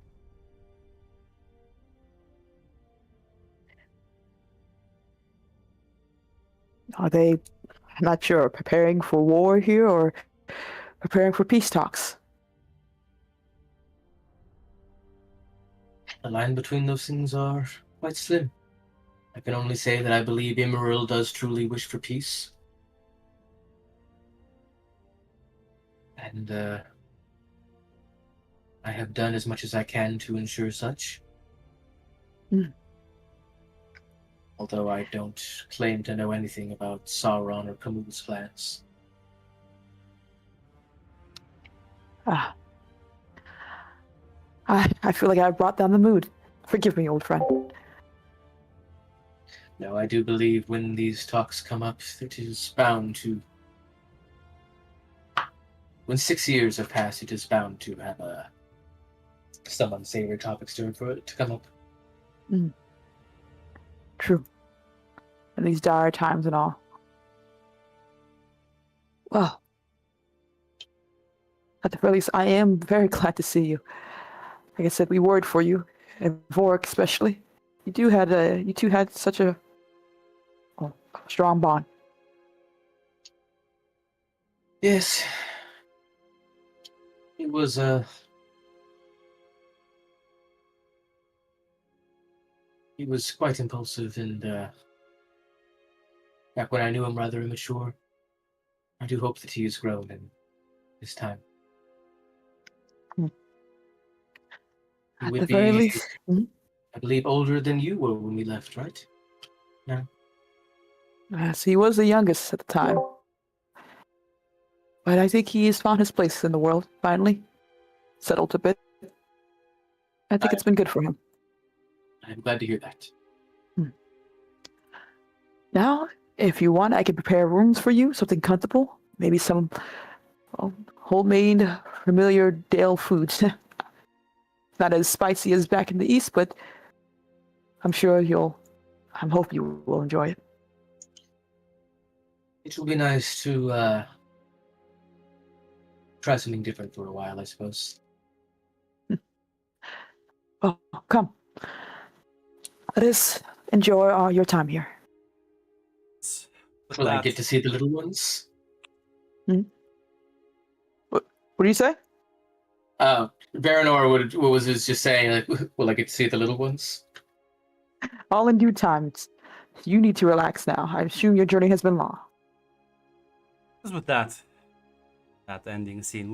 Are they, I'm not sure, preparing for war here or preparing for peace talks? The line between those things are quite slim. I can only say that I believe Emerald does truly wish for peace. And I have done as much as I can to ensure such. Mm. Although I don't claim to know anything about Sauron or Kamul's plans. Ah. I feel like I brought down the mood. Forgive me, old friend. No, I do believe when these talks come up, it is bound to. When 6 years have passed, it is bound to have some unsavory topics to come up. Mm. True. In these dire times and all. Well, At the very least, I am very glad to see you. Like I said, we worried for you, and Vorik especially. You two had such a strong bond. Yes. It was he was quite impulsive, and back when I knew him, rather immature. I do hope that he has grown in this time. He At would the very be, least. I believe, older than you were when we left, right? Yes, he was the youngest at the time. But I think he has found his place in the world, finally. Settled a bit. I think it's been good for him. I'm glad to hear that. Now, if you want, I can prepare rooms for you, something comfortable. Maybe some homemade, familiar Dale foods. Not as spicy as back in the East, but I'm sure I hope you will enjoy it. It will be nice to try something different for a while, I suppose. Oh, come. Let us enjoy your time here. With Will I that, get to see the little ones? What do you say? Baranor was just saying, like, will I get to see the little ones? All in due time. You need to relax now. I assume your journey has been long. with that ending scene.